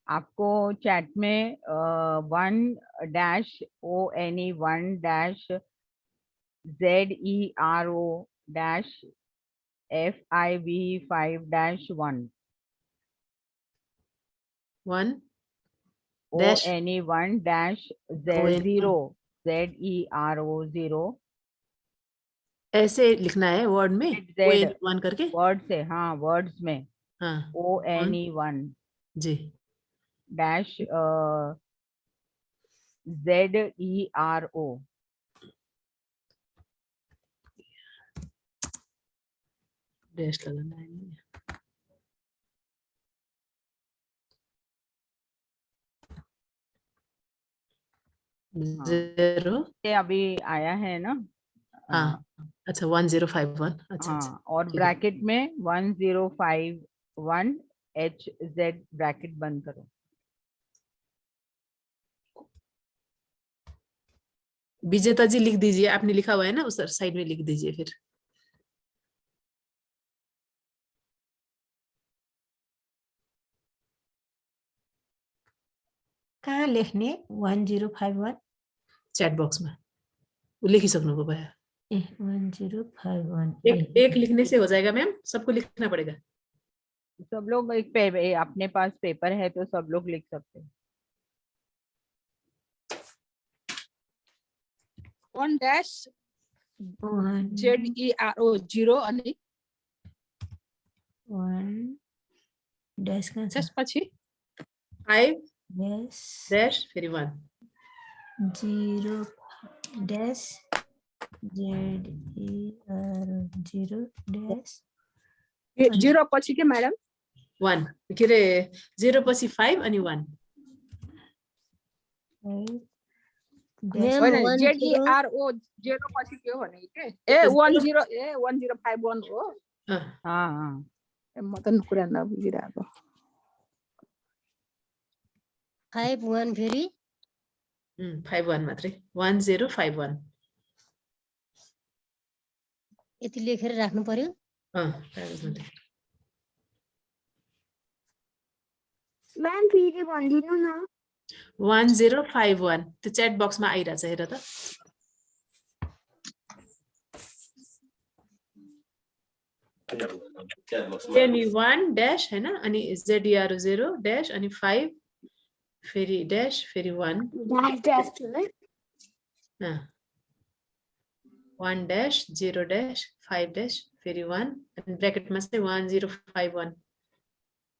आपको चैट में 1-ONE-ZERO-FIV5-1 1 dash ONE-0 ZERO ऐसे लिखना है वर्ड में Z ON करके। वर्ड से, हाँ वर्ड्स में हाँ ONE1 जी डैश ZERO डैश लगाना है। ज़ेरो ये अभी आया है ना। हाँ अच्छा 1051 अच्छा हाँ और ठीक है। ब्रैकेट में 1051 HZ ब्रैकेट बंद करो। विजेता जी लिख दीजिए, आपने लिखा हुआ है ना उस साइड में लिख दीजिए फिर। कहाँ लेख्ने 1051 चैट बॉक्स में वो लिख ही सक्नुभयो भैया। 1051 एक लिखने से हो जाएगा मैम, सबको लिखना पड़ेगा। सब लोग अपने पास पेपर है तो सब लोग लिख सकते हैं। 1-ZERO अनि 1 डैश कहाँ छ त्यसपछि 5 डैश डैश फेरि 1 0 डैश ZERO डैश 0 पछि के म्याडम 1 के अरे 0 पछि 5 अनि 1 डैश होइन ZERO 0 पछि के हो भने के ए 1051 हो। हाँ म त कुरा नबुझिरहेको। 51 फेरि 51 मात्रै 1051 यति लेखेर राख्नु पर्यो। कागजमा लेख। मैम फेरि भन्दिनु न 1051 त्यो च्याट बक्समा आइरहेछ हेर त। अनि 1 डैश हैन अनि ZERO 0 डैश अनि 5 फेरि डैश फेरि 1 डैश है 1 डैश 0 डैश 5 डैश फेरि 1 अनि ब्र्याकेटमा चाहिँ 1051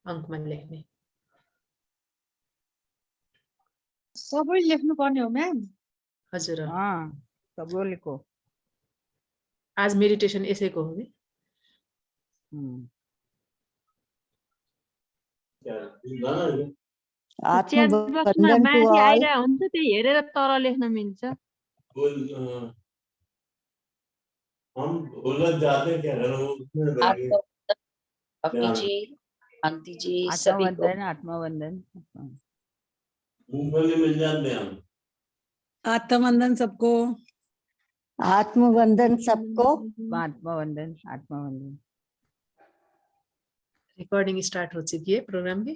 अङ्कमा लेख्ने। सबै लेख्नु पर्ने हो म्याम। हजुर हाँ सब लोग लिखो। आज मेडिटेसन यसैको हो नि। च्याट बक्समा माथि आइरहेको हुन्छ त्यही हेरेर तल लेख्न मिल्छ। आत्मवंदन आत्मवंदन मूंगफली मिल जाते हैं। आत्मवंदन सबको। आत्मवंदन सबको। आत्मवंदन आत्मवंदन। रिकॉर्डिंग स्टार्ट हो चुकी है प्रोग्राम की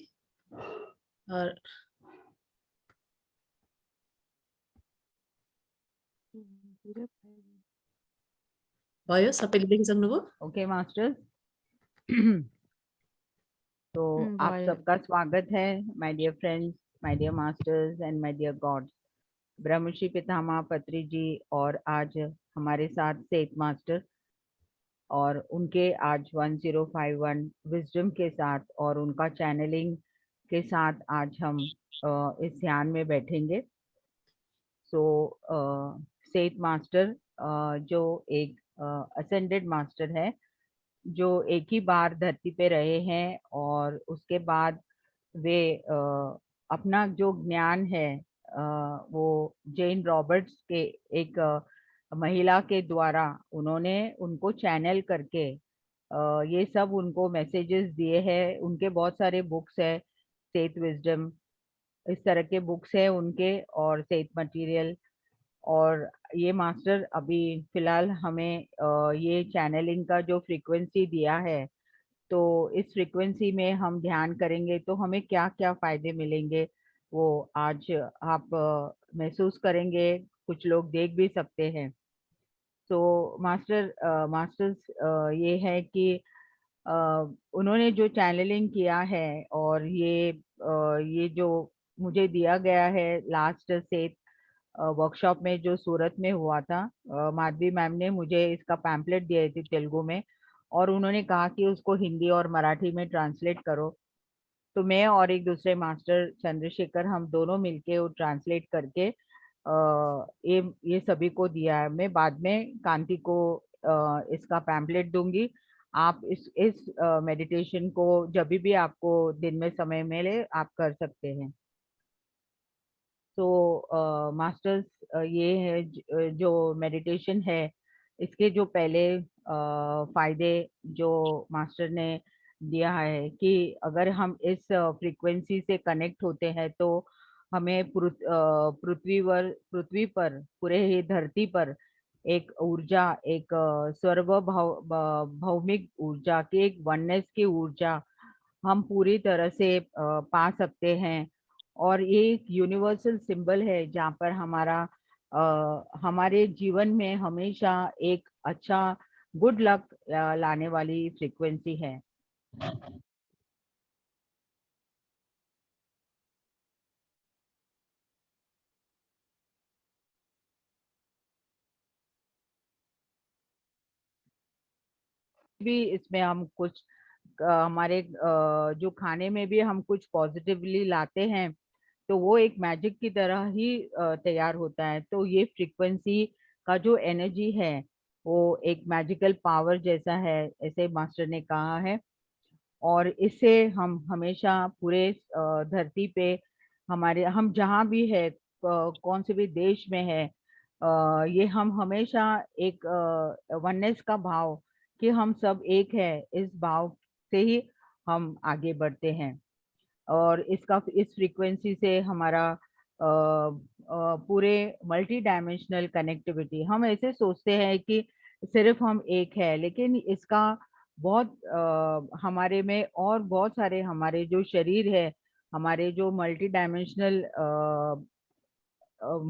और भयो सबैले देखिसक्नुभयो। ओके मास्टर्स तो आप सबका स्वागत है my dear friends, my dear masters and my dear gods. Brahmashri Pitamah Patri ji और आज हमारे साथ सेठ मास्टर और उनके आज 1051 विजडम के साथ और उनका चैनलिंग के साथ आज हम इस ध्यान में बैठेंगे। सो सेठ मास्टर जो एक असेंडेड मास्टर है जो एक ही बार धरती पे रहे हैं और उसके बाद वे अपना जो ज्ञान है वो जेन रॉबर्ट्स के एक महिला के द्वारा उन्होंने उनको चैनल करके ये सब उनको मैसेजेस दिए हैं। उनके बहुत सारे बुक्स है, सेठ विजडम इस तरह के बुक्स है उनके और सेठ मटेरियल। और ये मास्टर अभी फिलहाल हमें ये चैनलिंग का जो फ्रीक्वेंसी दिया है तो इस फ्रीक्वेंसी में हम ध्यान करेंगे तो हमें क्या क्या फायदे मिलेंगे वो आज आप महसूस करेंगे, कुछ लोग देख भी सकते हैं। तो मास्टर्स ये है कि अ, उन्होंने जो चैनलिंग किया है और ये जो मुझे दिया गया है लास्ट से वर्कशॉप में जो सूरत में हुआ था, माधवी मैम ने मुझे इसका पैम्पलेट दिए थे तेलुगु में और उन्होंने कहा कि उसको हिंदी और मराठी में ट्रांसलेट करो। तो मैं और एक दूसरे मास्टर चंद्रशेखर हम दोनों मिलके वो ट्रांसलेट करके ये सभी को दिया है। मैं बाद में कांति को इसका पैम्पलेट दूंगी। आप इस मेडिटेशन को जब भी आपको दिन में समय मिले आप कर सकते हैं। तो मास्टर्स ये है जो मेडिटेशन है, इसके जो पहले फायदे जो मास्टर ने दिया है कि अगर हम इस फ्रीक्वेंसी से कनेक्ट होते हैं तो हमें पृथ्वी पर पूरे ही धरती पर एक ऊर्जा, एक भौमिक ऊर्जा की, एक वननेस की ऊर्जा हम पूरी तरह से पा सकते हैं। और ये एक यूनिवर्सल सिंबल है जहाँ पर हमारे जीवन में हमेशा एक अच्छा गुड लक लाने वाली फ्रीक्वेंसी है। भी इसमें हम कुछ हमारे जो खाने में भी हम कुछ पॉजिटिवली लाते हैं तो वो एक मैजिक की तरह ही तैयार होता है। तो ये फ्रीक्वेंसी का जो एनर्जी है वो एक मैजिकल पावर जैसा है, ऐसे मास्टर ने कहा है। और इससे हम हमेशा पूरे धरती पे हम जहाँ भी है, कौन से भी देश में है, ये हम हमेशा एक वननेस का भाव कि हम सब एक है, इस भाव से ही हम आगे बढ़ते हैं। और इस फ्रीक्वेंसी से हमारा पूरे मल्टी डायमेंशनल कनेक्टिविटी, हम ऐसे सोचते हैं कि सिर्फ हम एक है, लेकिन इसका बहुत हमारे में और बहुत सारे हमारे जो शरीर है, हमारे जो मल्टी डायमेंशनल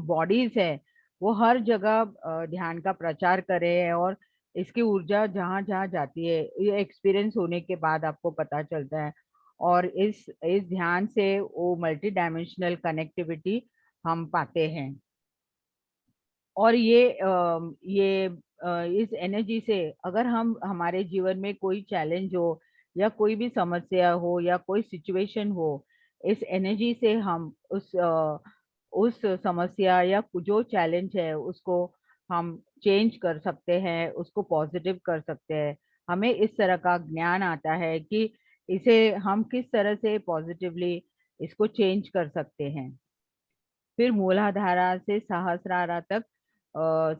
बॉडीज है, वो हर जगह ध्यान का प्रचार कर रहे हैं। और इसकी ऊर्जा जहाँ जहाँ जाती है, ये एक्सपीरियंस होने के बाद आपको पता चलता है। और इस ध्यान से वो मल्टी डायमेंशनल कनेक्टिविटी हम पाते हैं। और इस एनर्जी से अगर हम हमारे जीवन में कोई चैलेंज हो या कोई भी समस्या हो या कोई सिचुएशन हो, इस एनर्जी से हम उस समस्या या जो चैलेंज है उसको हम चेंज कर सकते हैं, उसको पॉजिटिव कर सकते हैं। हमें इस तरह का ज्ञान आता है कि इसे हम किस तरह से पॉजिटिवली इसको चेंज कर सकते हैं। फिर मूलाधारा से सहस्रारा तक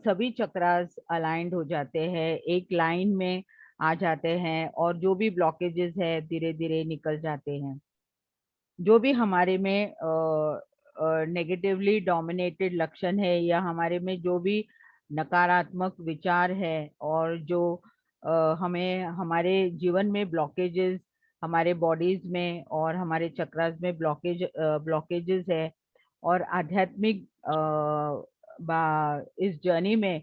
सभी चक्रास अलाइंड हो जाते हैं, एक लाइन में आ जाते हैं और जो भी ब्लॉकेजेस है धीरे धीरे निकल जाते हैं। जो भी हमारे में नेगेटिवली डोमिनेटेड लक्षण है या हमारे में जो भी नकारात्मक विचार है और जो हमें हमारे जीवन में ब्लॉकेजेस, हमारे बॉडीज में और हमारे चक्रास में ब्लॉकेजेस है और आध्यात्मिक इस जर्नी में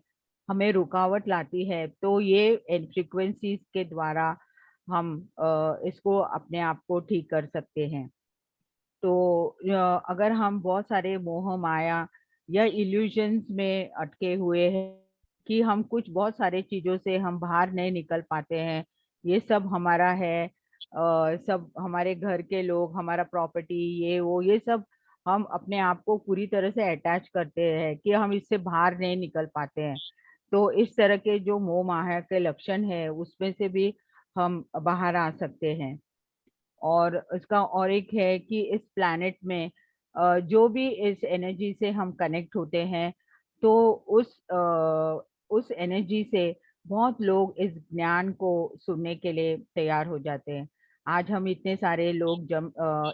हमें रुकावट लाती है, तो ये फ्रीक्वेंसीज के द्वारा हम इसको अपने आप को ठीक कर सकते हैं। तो अगर हम बहुत सारे मोह माया या इल्यूजन्स में अटके हुए हैं कि हम कुछ बहुत सारे चीजों से हम बाहर नहीं निकल पाते हैं, ये सब हमारा है, सब हमारे घर के लोग, हमारा प्रॉपर्टी, ये वो, ये सब हम अपने आप को पूरी तरह से अटैच करते हैं कि हम इससे बाहर नहीं निकल पाते हैं। तो इस तरह के जो मोह माया के लक्षण है उसमें से भी हम बाहर आ सकते हैं। और इसका और एक है कि इस प्लैनेट में जो भी इस एनर्जी से हम कनेक्ट होते हैं तो उस एनर्जी से बहुत लोग इस ज्ञान को सुनने के लिए तैयार हो जाते हैं। आज हम इतने सारे लोग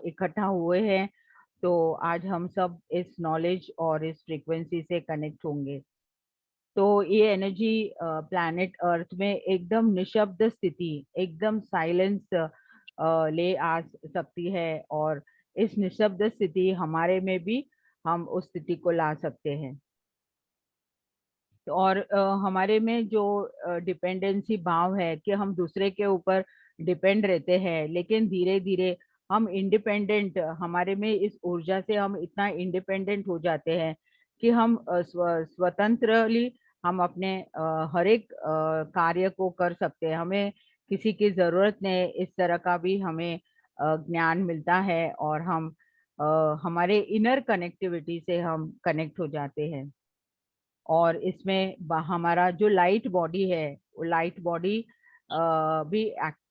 इकट्ठा हुए हैं, तो आज हम सब इस नॉलेज और इस फ्रीक्वेंसी से कनेक्ट होंगे। तो ये एनर्जी प्लैनेट अर्थ में एकदम निशब्द स्थिति, एकदम साइलेंस ले आ सकती है, और इस निशब्द स्थिति हमारे में भी हम उस स्थिति को ला सकते हैं। और हमारे में जो डिपेंडेंसी भाव है कि हम दूसरे के ऊपर डिपेंड रहते हैं, लेकिन धीरे धीरे हम इंडिपेंडेंट, हमारे में इस ऊर्जा से हम इतना इंडिपेंडेंट हो जाते हैं कि हम स्वतंत्रली हम अपने हर एक कार्य को कर सकते हैं। हमें किसी की जरूरत नहीं, इस तरह का भी हमें ज्ञान मिलता है, और हम हमारे इनर कनेक्टिविटी से हम कनेक्ट हो जाते हैं। और इसमें हमारा जो लाइट बॉडी है, वो लाइट बॉडी भी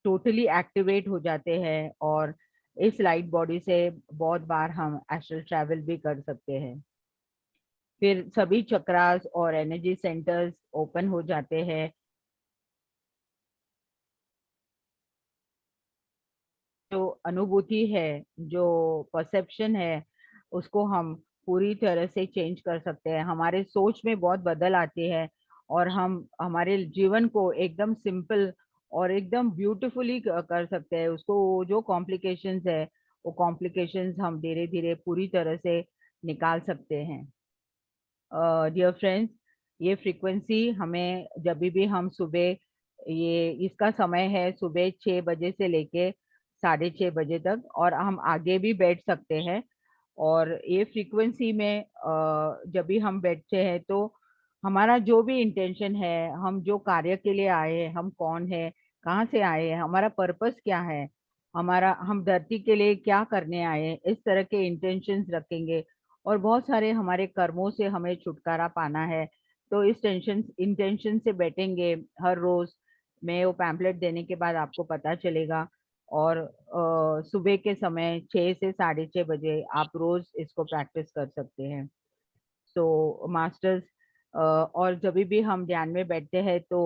टोटली एक्टिवेट हो जाते हैं, और इस लाइट बॉडी से बहुत बार हम एस्ट्रल ट्रैवल भी कर सकते हैं। फिर सभी चक्रास और एनर्जी सेंटर्स ओपन हो जाते हैं। जो अनुभूति है, जो परसेप्शन है, उसको हम पूरी तरह से चेंज कर सकते हैं। हमारे सोच में बहुत बदल आती है, और हम हमारे जीवन को एकदम सिंपल और एकदम ब्यूटीफुली कर सकते हैं। उसको जो कॉम्प्लिकेशंस है, वो कॉम्प्लिकेशंस हम धीरे धीरे पूरी तरह से निकाल सकते हैं। डियर फ्रेंड्स, ये फ्रीक्वेंसी हमें जब भी हम सुबह, ये इसका समय है सुबह 6 बजे से लेके 6:30 बजे तक, और हम आगे भी बैठ सकते हैं। और ये फ्रीक्वेंसी में जब भी हम बैठते हैं तो हमारा जो भी इंटेंशन है, हम जो कार्य के लिए आए हैं, हम कौन है, कहाँ से आए हैं, हमारा पर्पस क्या है, हमारा हम धरती के लिए क्या करने आए हैं, इस तरह के इंटेंशंस रखेंगे। और बहुत सारे हमारे कर्मों से हमें छुटकारा पाना है, तो इस इंटेंशन से बैठेंगे हर रोज। मैं वो पैम्पलेट देने के बाद आपको पता चलेगा। और सुबह के समय 6 से 6:30 बजे आप रोज इसको प्रैक्टिस कर सकते हैं। तो मास्टर्स, और जब भी हम ध्यान में बैठते हैं तो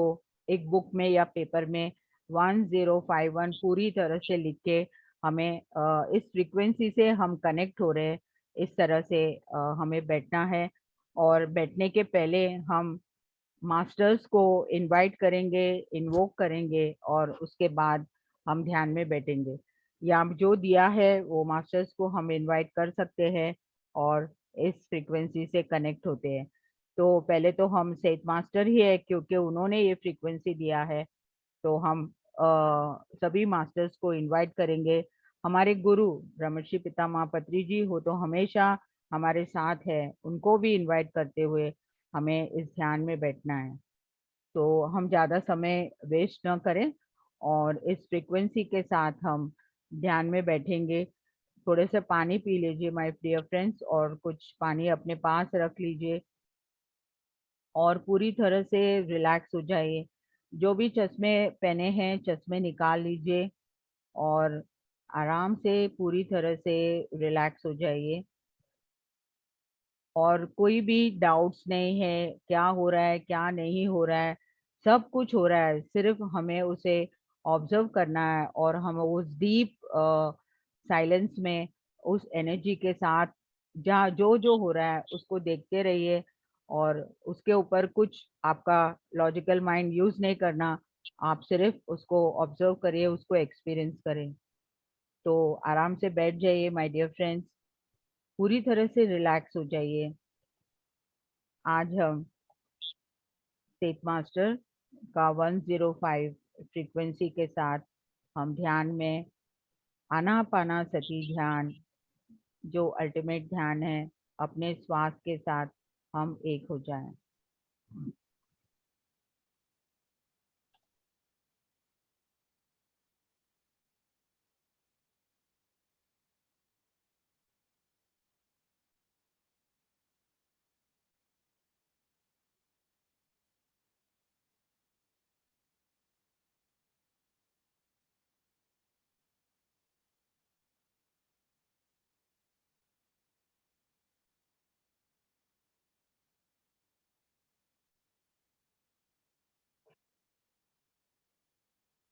एक बुक में या पेपर में 1051 पूरी तरह से लिख के हमें इस फ्रीक्वेंसी से हम कनेक्ट हो रहे हैं, इस तरह से हमें बैठना है। और बैठने के पहले हम मास्टर्स को इनवाइट करेंगे, इन्वोक करेंगे, और उसके बाद हम ध्यान में बैठेंगे। या जो दिया है वो मास्टर्स को हम इनवाइट कर सकते हैं, और इस फ्रीक्वेंसी से कनेक्ट होते हैं। तो पहले तो हम सेठ मास्टर ही है, क्योंकि उन्होंने ये फ्रीक्वेंसी दिया है। तो हम सभी मास्टर्स को इनवाइट करेंगे। हमारे गुरु ब्रह्मर्षि पितामह पत्री जी हो तो हमेशा हमारे साथ है, उनको भी इनवाइट करते हुए हमें इस ध्यान में बैठना है। तो हम ज़्यादा समय वेस्ट न करें, और इस फ्रीक्वेंसी के साथ हम ध्यान में बैठेंगे। थोड़े से पानी पी लीजिए माय डियर फ्रेंड्स, और कुछ पानी अपने पास रख लीजिए, और पूरी तरह से रिलैक्स हो जाइए। जो भी चश्मे पहने हैं, चश्मे निकाल लीजिए, और आराम से पूरी तरह से रिलैक्स हो जाइए। और कोई भी डाउट्स नहीं है, क्या हो रहा है क्या नहीं हो रहा है, सब कुछ हो रहा है, सिर्फ हमें उसे ऑब्जर्व करना है। और हम उस डीप साइलेंस में, उस एनर्जी के साथ, जहाँ जो जो हो रहा है उसको देखते रहिए, और उसके ऊपर कुछ आपका लॉजिकल माइंड यूज नहीं करना, आप सिर्फ उसको ऑब्जर्व करिए, उसको एक्सपीरियंस करें। तो आराम से बैठ जाइए माय डियर फ्रेंड्स, पूरी तरह से रिलैक्स हो जाइए। आज हम सेठ मास्टर का 105 फ्रीक्वेंसी के साथ हम ध्यान में आनापाना सती ध्यान, जो अल्टीमेट ध्यान है, अपने श्वास के साथ हम एक हो जाएं।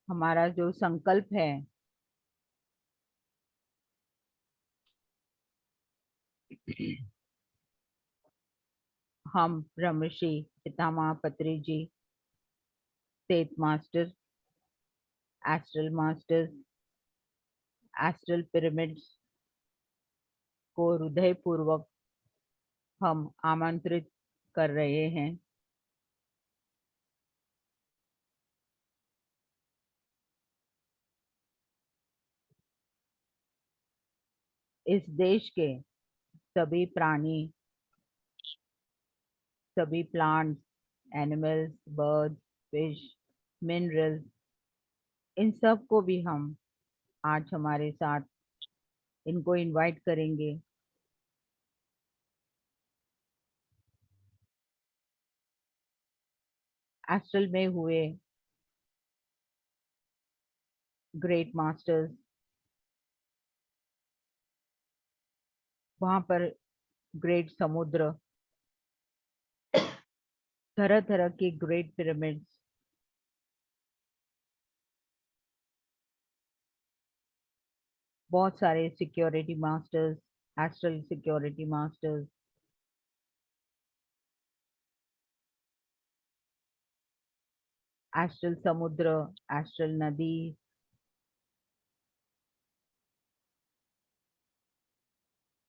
हमारा जो संकल्प है, हम ब्रह्मश्री पितामह पत्री जी, सेठ master, astral masters, astral pyramids को हृदय पूर्वक हम आमंत्रित कर रहे हैं। इस देश के सभी प्राणी, सभी plants, animals, birds, fish, minerals, इन सब को भी हम आज हमारे साथ इनको इनवाइट करेंगे। एस्ट्रल में हुए ग्रेट मास्टर्स, वहां पर ग्रेट समुद्र, तरह तरह के ग्रेट पिरामिड्स, बहुत सारे security masters, astral security masters, astral समुद्र, एस्ट्रल नदी,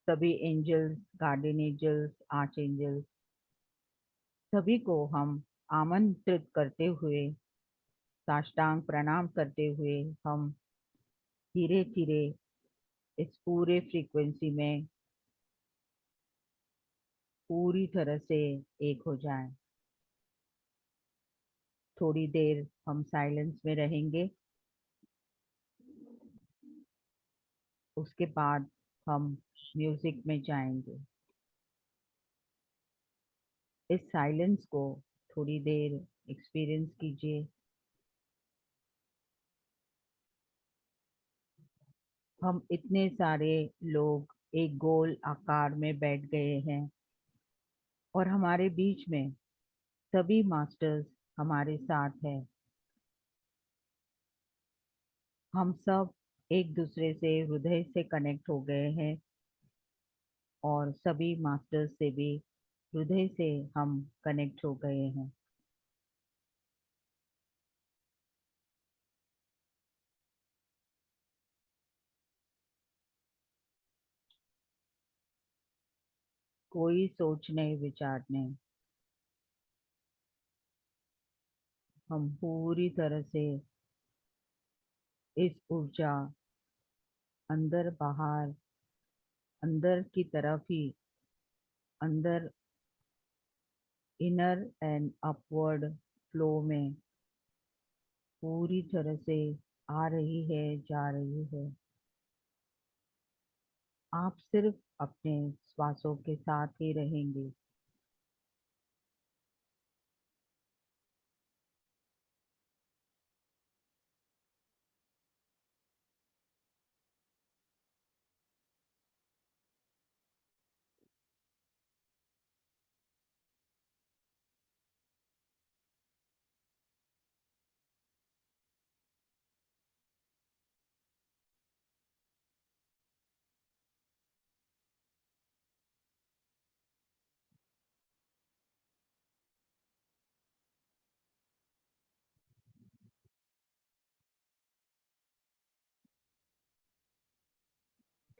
सभी angels, guardian angels, archangels, सभी को हम आमंत्रित करते हुए, साष्टांग प्रणाम करते हुए हम धीरे धीरे इस पूरे फ्रीक्वेंसी में पूरी तरह से एक हो जाएं। थोड़ी देर हम साइलेंस में रहेंगे, उसके बाद हम म्यूजिक में जाएंगे। इस साइलेंस को थोड़ी देर एक्सपीरियंस कीजिए। हम इतने सारे लोग एक गोल आकार में बैठ गए हैं और हमारे बीच में सभी मास्टर्स हमारे साथ हैं। हम सब एक दूसरे से हृदय से कनेक्ट हो गए हैं और सभी मास्टर्स से भी हृदय से हम कनेक्ट हो गए हैं। कोई सोचने विचारने, हम पूरी तरह से इस ऊर्जा अंदर बाहर, अंदर की तरफ ही, अंदर इनर एंड अपवर्ड फ्लो में पूरी तरह से आ रही है, जा रही है। आप सिर्फ अपने श्वासों के साथ ही रहेंगे।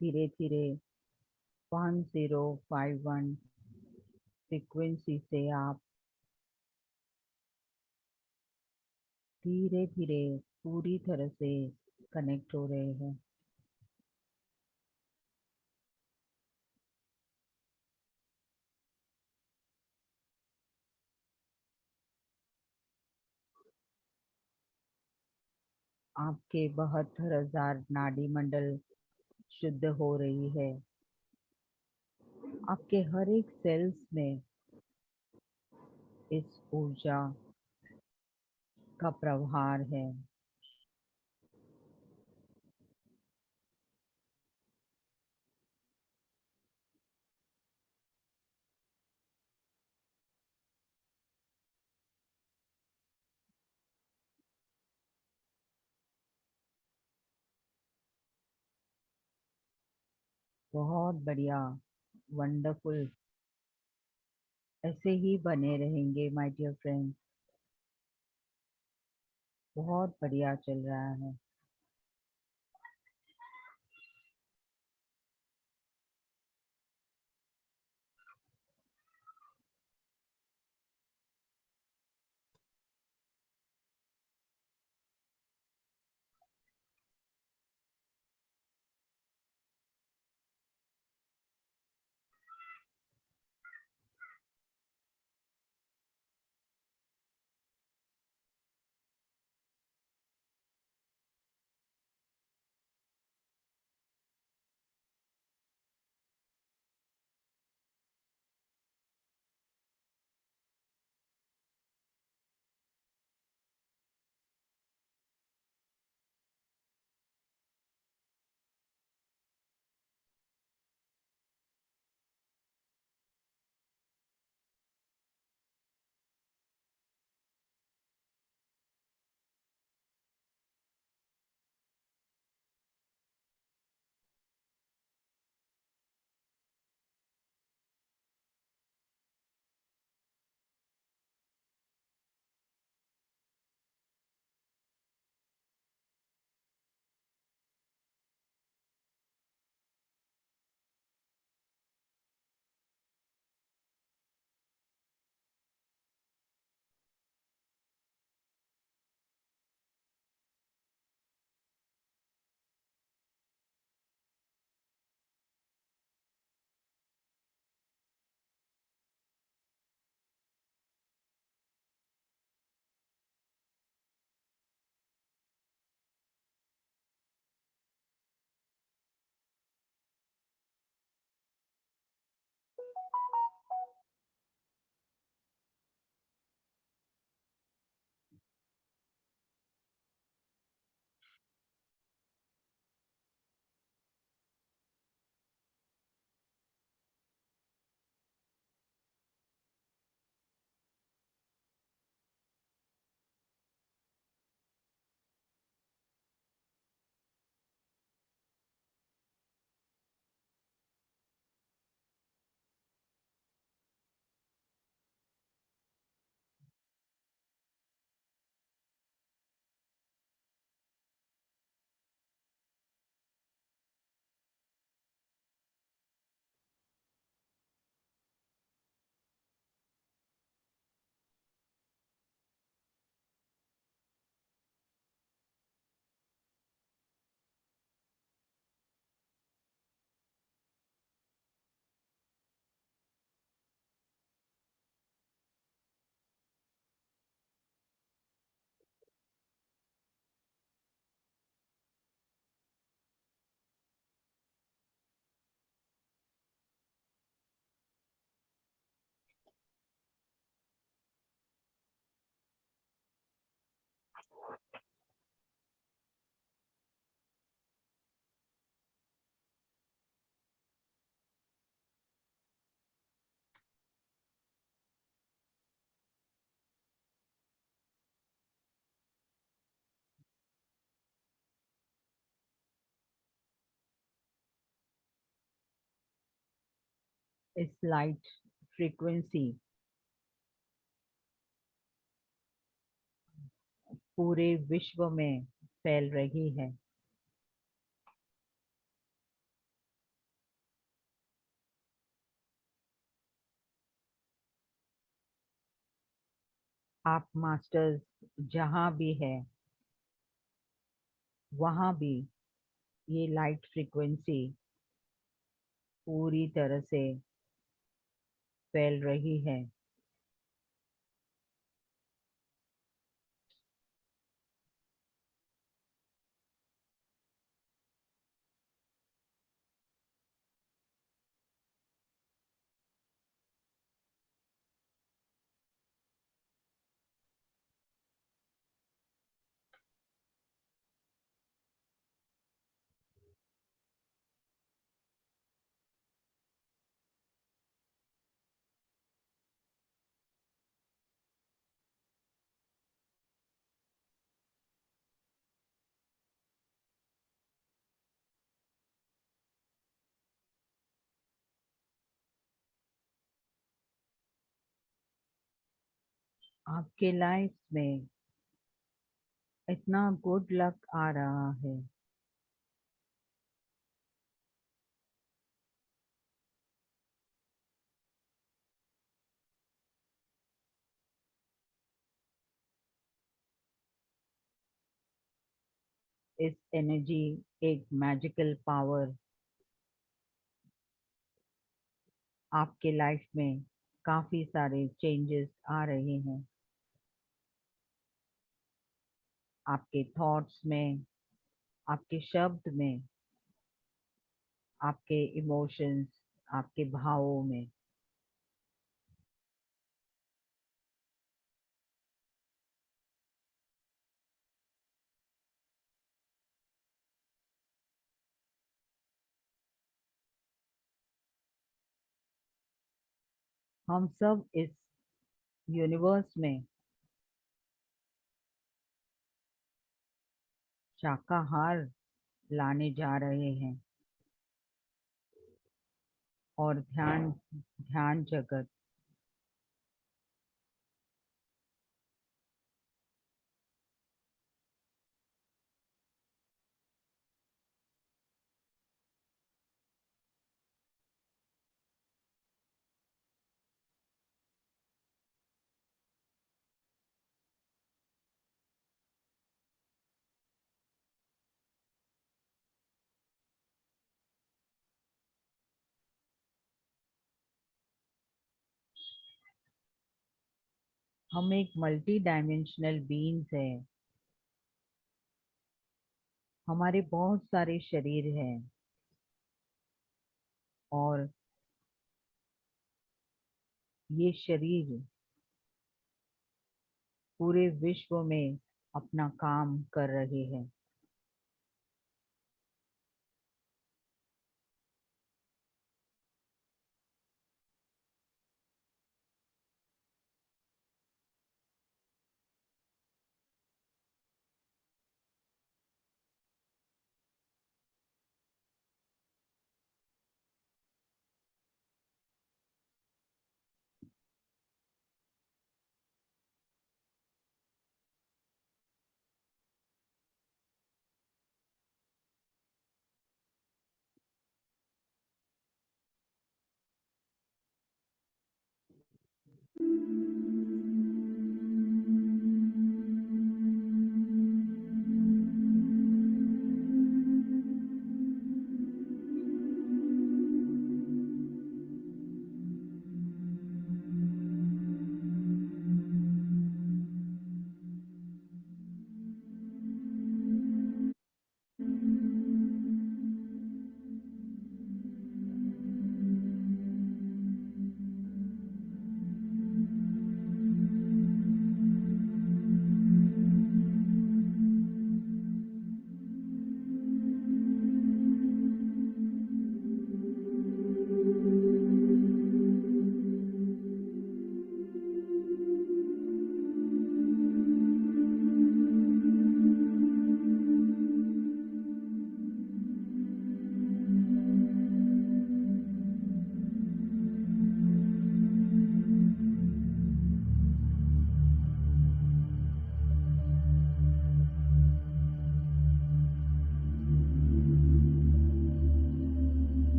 धीरे धीरे 1051 फ्रीक्वेंसी से आप धीरे धीरे पूरी तरह से कनेक्ट हो रहे हैं। आपके 72,000 नाड़ी मंडल शुद्ध हो रही है। आपके हर एक सेल्स में इस ऊर्जा का प्रभार है। बहुत बढ़िया, वंडरफुल। ऐसे ही बने रहेंगे माय डियर फ्रेंड्स। बहुत बढ़िया चल रहा है। इस लाइट फ्रीक्वेंसी पूरे विश्व में फैल रही है। आप मास्टर्स जहाँ भी है वहाँ भी ये लाइट फ्रीक्वेंसी पूरी तरह से फैल रही है। आपके लाइफ में इतना गुड लक आ रहा है। इस एनर्जी, एक मैजिकल पावर आपके लाइफ में काफी सारे चेंजेस आ रहे हैं। आपके थॉट्स में, आपके शब्द में, आपके इमोशंस, आपके भावों में। हम सब इस यूनिवर्स में शाकाहार लाने जा रहे हैं और ध्यान ध्यान जगत हम एक मल्टी डायमेंशनल बीइंग्स हैं। हमारे बहुत सारे शरीर हैं और ये शरीर पूरे विश्व में अपना काम कर रहे हैं।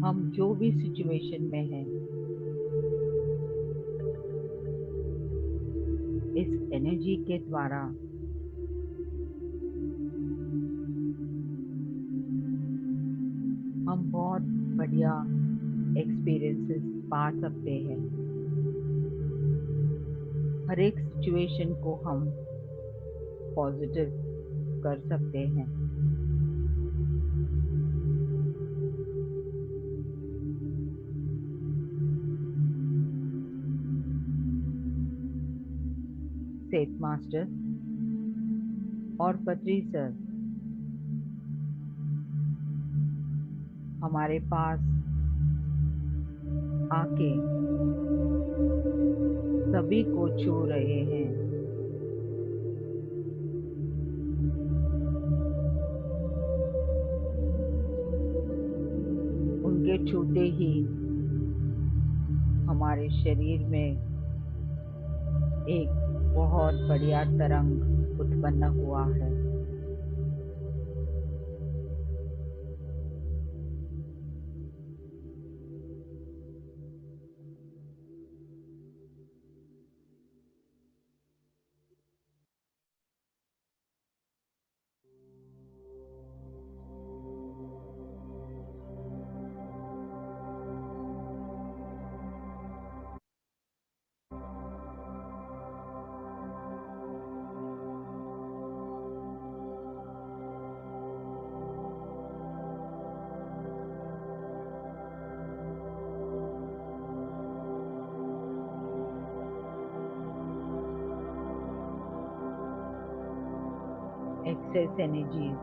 हम जो भी सिचुएशन में हैं, इस एनर्जी के द्वारा हम बहुत बढ़िया एक्सपीरियंसेस पा सकते हैं। हर एक सिचुएशन को हम पॉजिटिव कर सकते हैं। सेठ मास्टर और पत्री सर हमारे पास आके सभी को छू रहे हैं। उनके छूते ही हमारे शरीर में एक बहुत बढ़िया तरंग उत्पन्न हुआ है। एक्सेस एनर्जीज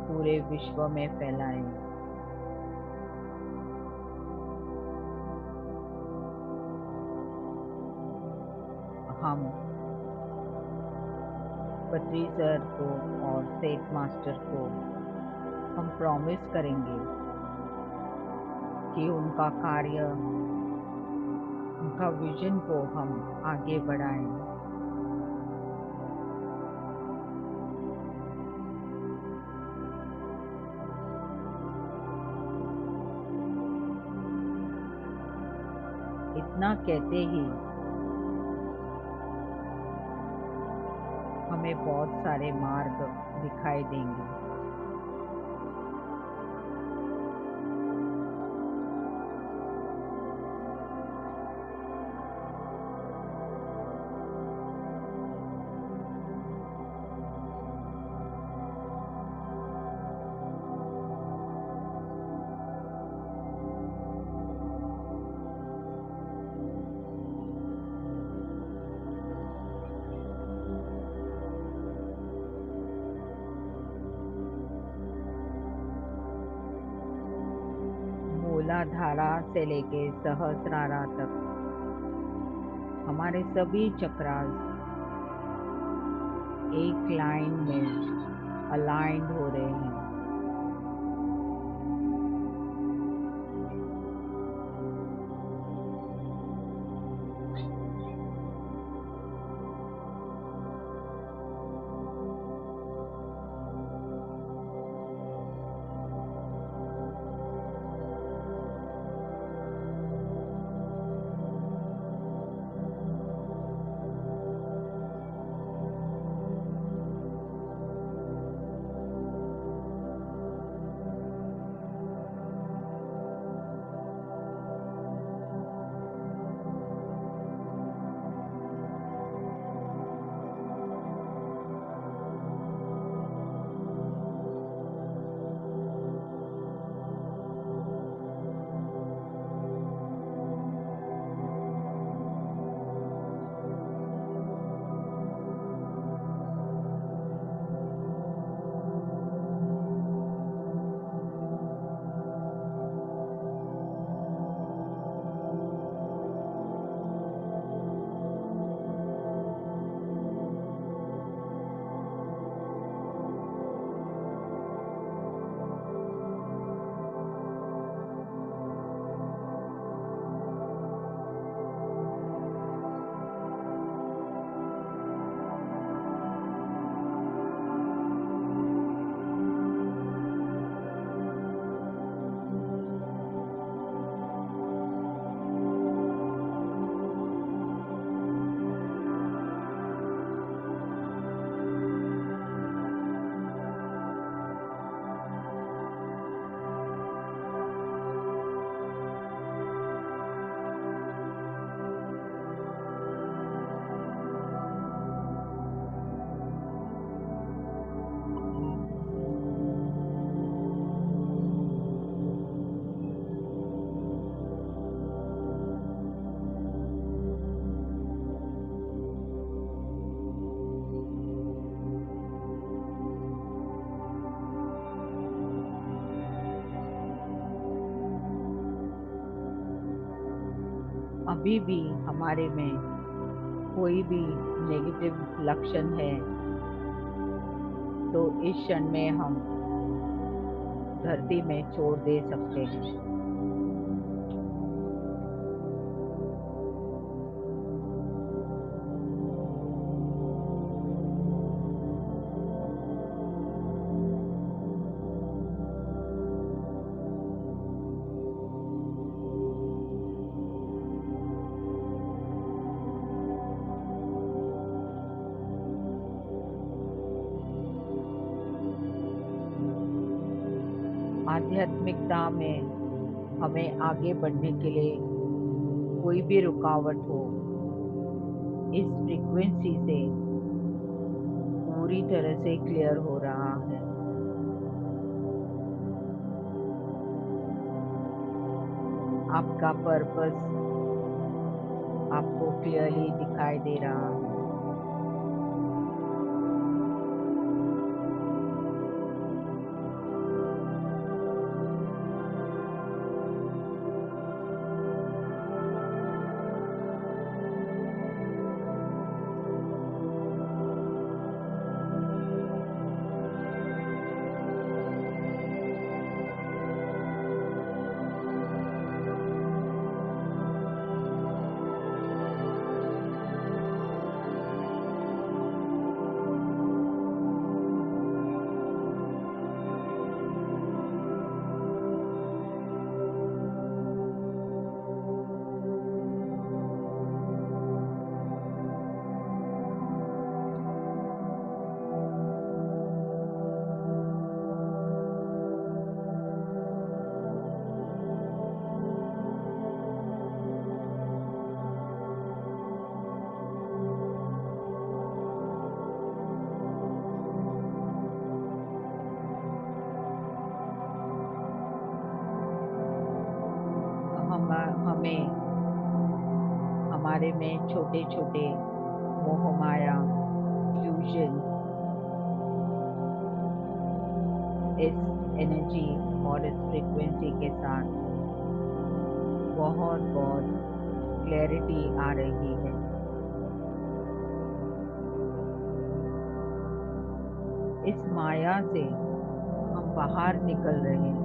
पूरे विश्व में फैलाएं। हम पत्री सर को और सेठ मास्टर को हम प्रॉमिस करेंगे कि उनका कार्य, उनका विजन को हम आगे बढ़ाएं। इतना कहते ही हमें बहुत सारे मार्ग दिखाई देंगे। मूलाधारा से लेके सहस्रारा तक हमारे सभी चक्रास एक लाइन में अलाइंड हो रहे हैं। अभी भी हमारे में कोई भी नेगेटिव लक्षण है तो इस क्षण में हम धरती में छोड़ दे सकते हैं। आध्यात्मिकता में हमें आगे बढ़ने के लिए कोई भी रुकावट हो, इस फ्रीक्वेंसी से पूरी तरह से क्लियर हो रहा है। आपका पर्पस आपको क्लियरली दिखाई दे रहा है। हमें हमारे में छोटे छोटे मोह माया इल्यूजन इस एनर्जी और इस फ्रीक्वेंसी के साथ बहुत क्लैरिटी आ रही है। इस माया से हम बाहर निकल रहे हैं।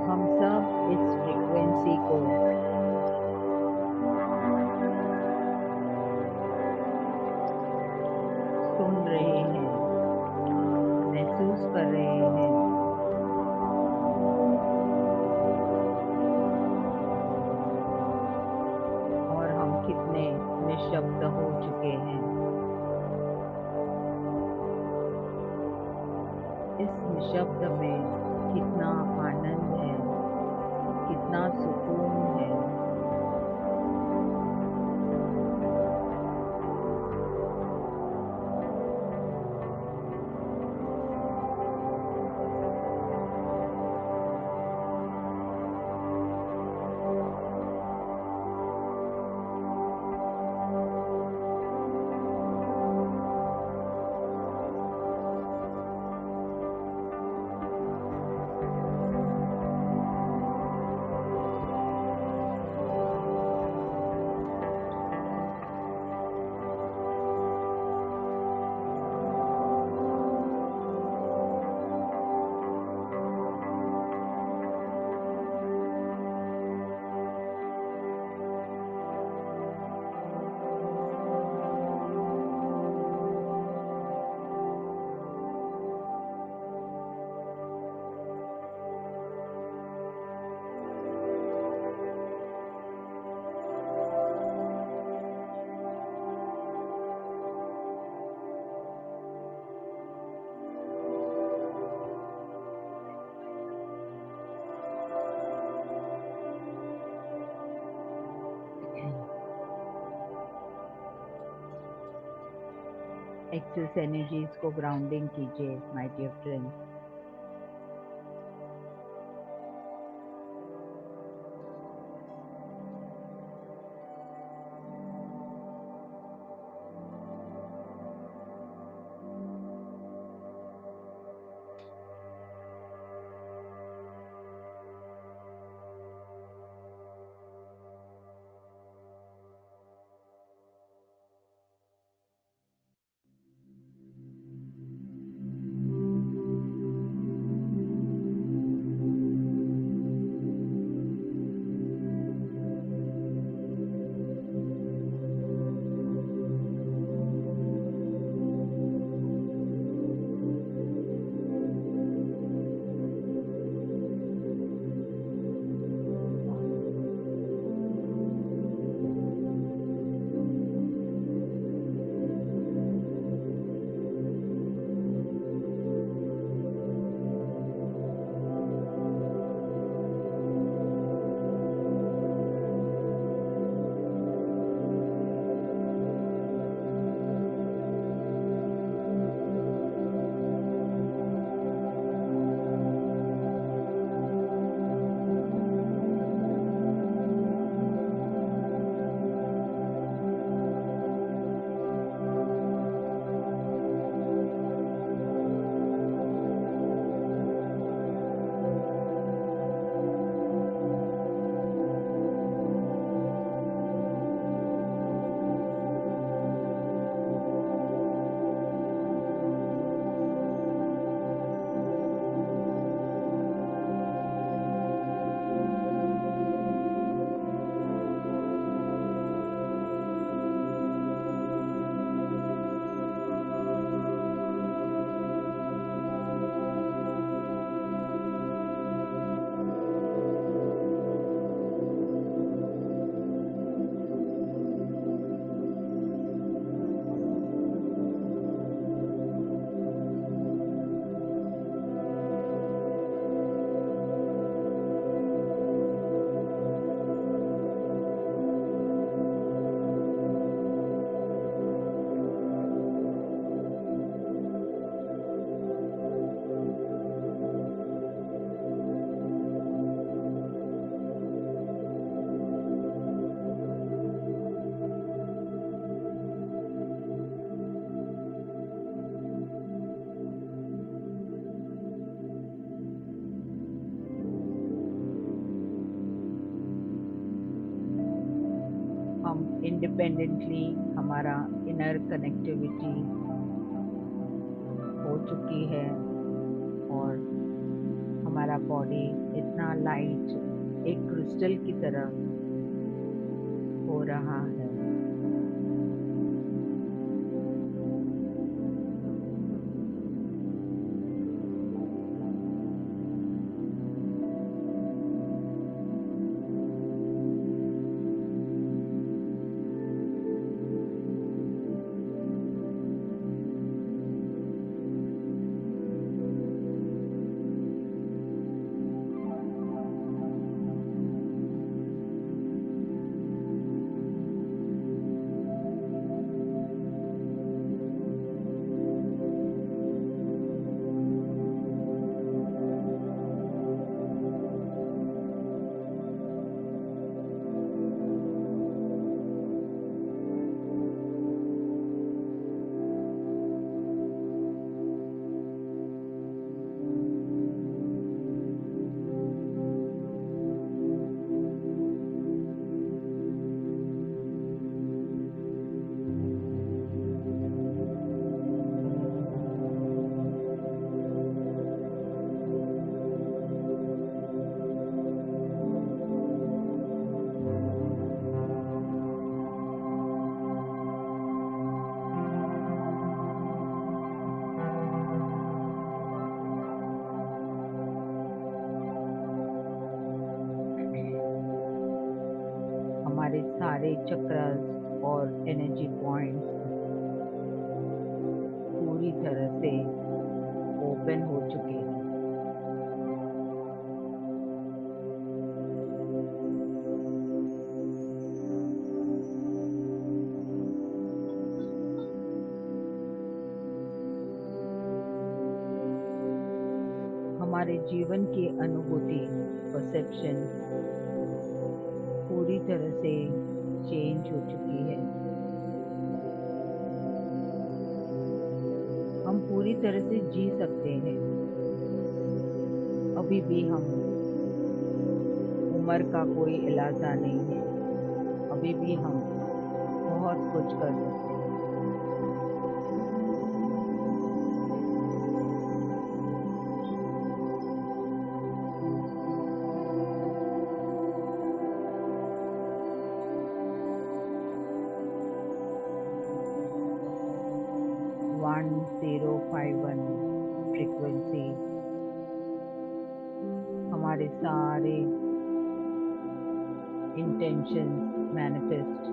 हम सब इस फ्रीक्वेंसी को सुन रहे हैं, महसूस कर रहे हैं। और हम कितने निशब्द हो चुके हैं। इस निशब्द में कितना आनंद है, कितना सुकून है। एक्सेस एनर्जीज को ग्राउंडिंग कीजिए माय डियर फ्रेंड्स। हम इंडिपेंडेंटली हमारा इनर कनेक्टिविटी हो चुकी है और हमारा बॉडी इतना लाइट एक क्रिस्टल की तरह हो रहा है। हमारे सारे चक्रास और एनर्जी पॉइंट्स पूरी तरह से ओपन हो चुके हैं। हमारे जीवन की अनुभूति परसेप्शन पूरी तरह से चेंज हो चुकी है। हम पूरी तरह से जी सकते हैं। अभी भी हम उम्र का कोई इलाजा नहीं है। अभी भी हम बहुत कुछ कर सकते हैं। वन 051 फ्रीक्वेंसी हमारे सारे इंटेंशन मैनिफेस्ट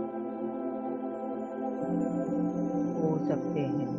हो सकते हैं।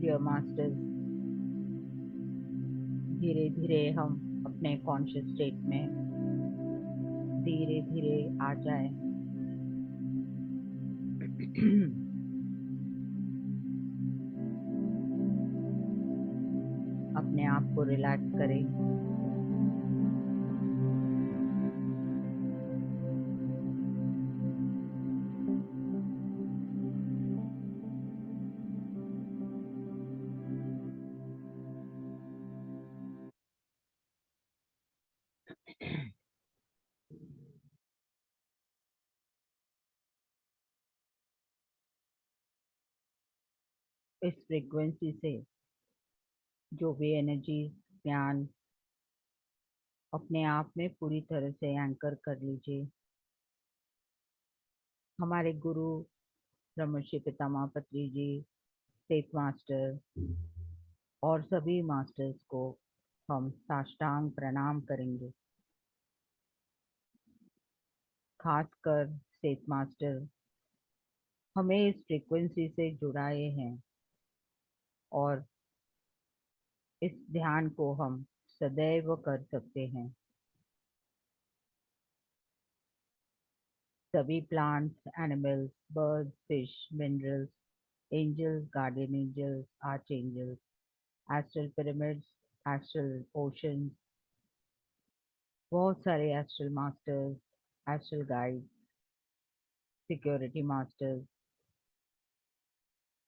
डियर मास्टर्स, धीरे धीरे हम अपने कॉन्शियस स्टेट में धीरे धीरे आ जाए। अपने आप को रिलैक्स करें। इस फ्रीक्वेंसी से जो भी एनर्जी, ज्ञान अपने आप में पूरी तरह से एंकर कर लीजिए। हमारे गुरु ब्रह्मर्षि पितामह पत्री जी, सेठ मास्टर और सभी मास्टर्स को हम साष्टांग प्रणाम करेंगे। खासकर सेठ मास्टर हमें इस फ्रीक्वेंसी से जुड़ाए हैं और इस ध्यान को हम सदैव कर सकते हैं। सभी plants, animals, birds, fish, minerals, angels, guardian angels, archangels, astral pyramids, astral oceans, बहुत सारे astral masters, astral guides, security masters,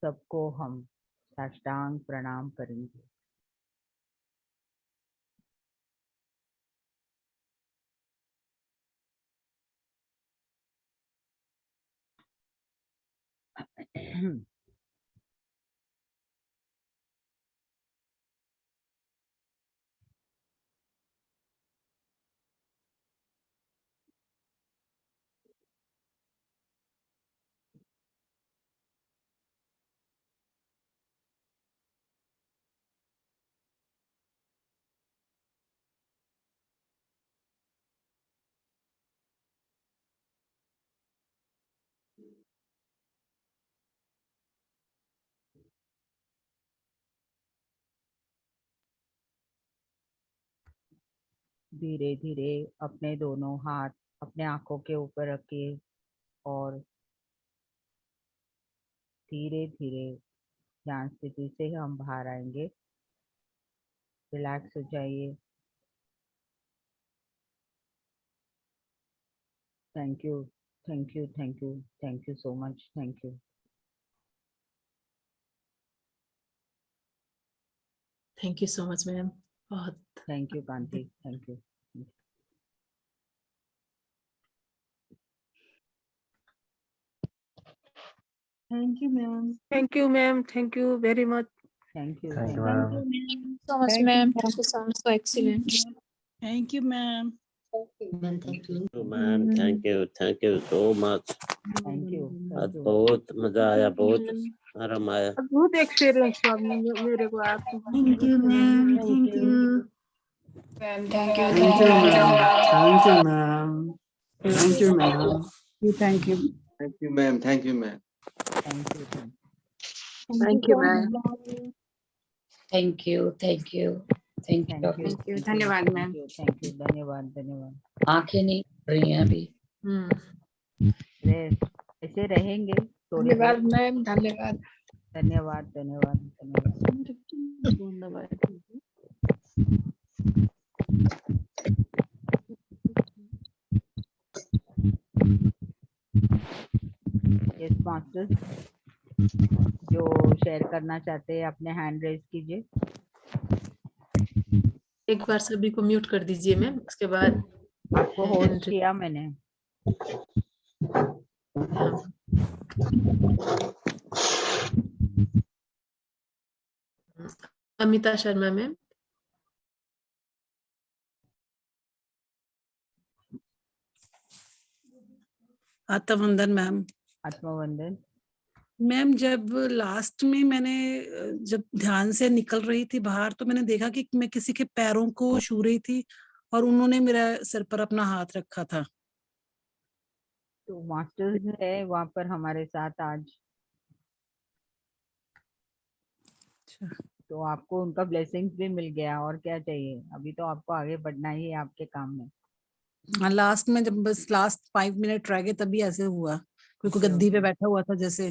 सबको हम साष्टांग प्रणाम करेंगे। धीरे धीरे अपने दोनों हाथ अपने आंखों के ऊपर रखिए और धीरे धीरे ध्यान स्थिति से हम बाहर आएंगे। रिलैक्स हो जाइए। Thank you, thank you, thank you, thank you so much, thank you. Thank you so much ma'am, बहुत thank you Kanti, thank you. Thank you ma'am. Thank you, ma'am. Thank you very much. Thank you, Thank you, thank ma'am. You, So much, ma'am. Thank you so much. So excellent. Thank you, ma'am. Thank you. Ma'am thank you so much. Thank you. बहुत मजा आया, बहुत आराम आया। बहुत experience हुआ मेरे को आप। Thank you, ma'am. Thank you. Ma'am, thank you. Thank you, ma'am. Thank you, ma'am. Thank you, ma'am. Thank you. Thank you, ma'am. Thank you, ma'am. Thank you, Thank you, ma'am. Thank you, thank you, thank you. Thank you. धन्यवाद ma'am. Thank you, धन्यवाद, धन्यवाद। आंखें नहीं खुल रही हैं अभी। ऐसे रहेंगे थोड़ी धन्यवाद देर। मैम, धन्यवाद। धन्यवाद, धन्यवाद, धन्यवाद। मास्टर्स जो शेयर करना चाहते हैं अपने हैंड रेज कीजिए। एक बार सभी को म्यूट कर दीजिए मैम, उसके बाद आपको होस्ट किया मैंने। हाँ। अमिता शर्मा मैम। आत्मवंदन मैम। आत्मवंदन। मैम जब लास्ट में मैंने जब ध्यान से निकल रही थी बाहर तो मैंने देखा कि मैं किसी के पैरों को छू रही थी और उन्होंने मेरा सिर पर अपना हाथ रखा था। तो मास्टर्स है वहाँ पर हमारे साथ आज। तो आपको उनका ब्लेसिंग्स भी मिल गया, और क्या चाहिए? अभी तो आपको आगे बढ़ना ही है आपके काम में। हाँ, लास्ट में जब बस लास्ट 5 मिनट रह गए तभी ऐसे हुआ, क्योंकि गद्दी पे बैठा हुआ था जैसे,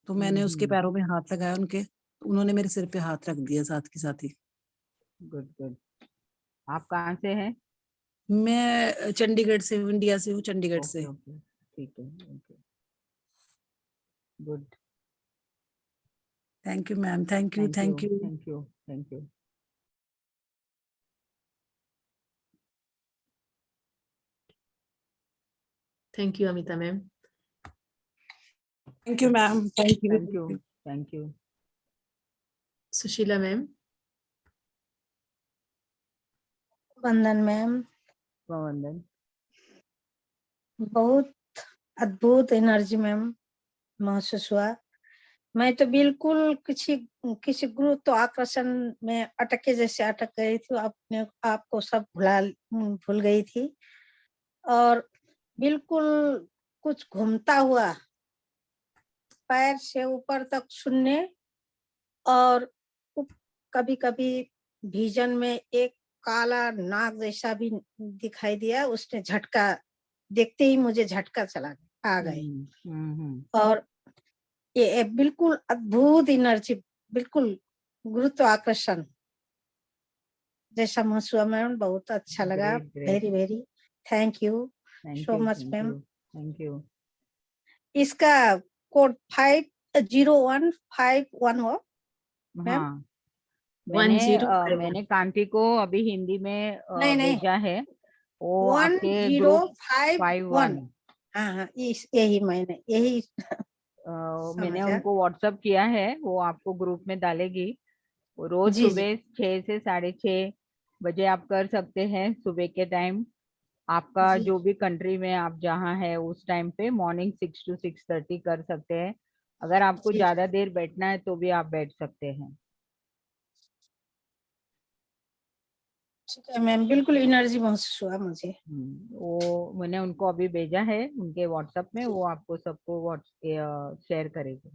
तो मैंने उसके पैरों में हाथ लगाया उनके, उन्होंने मेरे सिर पे हाथ रख दिया साथ के साथ ही। Good good. आप कहाँ से हैं? मैं चंडीगढ़ से, इंडिया से हूँ, चंडीगढ़ से। ओके, ठीक है, okay, good. Thank you ma'am, thank you, thank you. Thank you, thank you. Thank you Amita ma'am. Thank you ma'am, thank you, thank you, thank you. Sushila ma'am. वंदन मैम। वंदन। बहुत अद्भुत एनर्जी मैम महसूस हुआ। मैं तो बिल्कुल किसी गुरुत्व आकर्षण में अटके जैसे अटक गई थी, अपने आपको सब भूल गई थी और बिल्कुल कुछ घूमता हुआ पैर से ऊपर तक शून्य, और कभी कभी विजन में एक काला नाग जैसा भी दिखाई दिया। उसने झटका, देखते ही मुझे झटका आ गए। और ये बिल्कुल अद्भुत एनर्जी, बिल्कुल गुरुत्व आकर्षण जैसा महसूस हुआ मैम। बहुत अच्छा लगा। Very very thank you so much ma'am. Thank you. इसका कोड 501511 हो मैम। हाँ, मैंने कांति को अभी हिंदी में नहीं भेजा है। वो आपके ग्रुप 51। हाँ, यही मैंने मैंने उनको व्हाट्सएप किया है, वो आपको ग्रुप में डालेगी। रोज सुबह 6 से 6:30 बजे आप कर सकते हैं, सुबह के टाइम। आपका जो भी कंट्री में आप जहाँ है उस टाइम पे मॉर्निंग 6 to 6:30 कर सकते हैं। अगर आपको ज्यादा देर बैठना है तो भी आप बैठ सकते हैं। ठीक है मैम, बिल्कुल एनर्जी महसूस हुआ मुझे। वो मैंने उनको अभी भेजा है उनके व्हाट्सएप में, वो आपको सबको शेयर करेगी।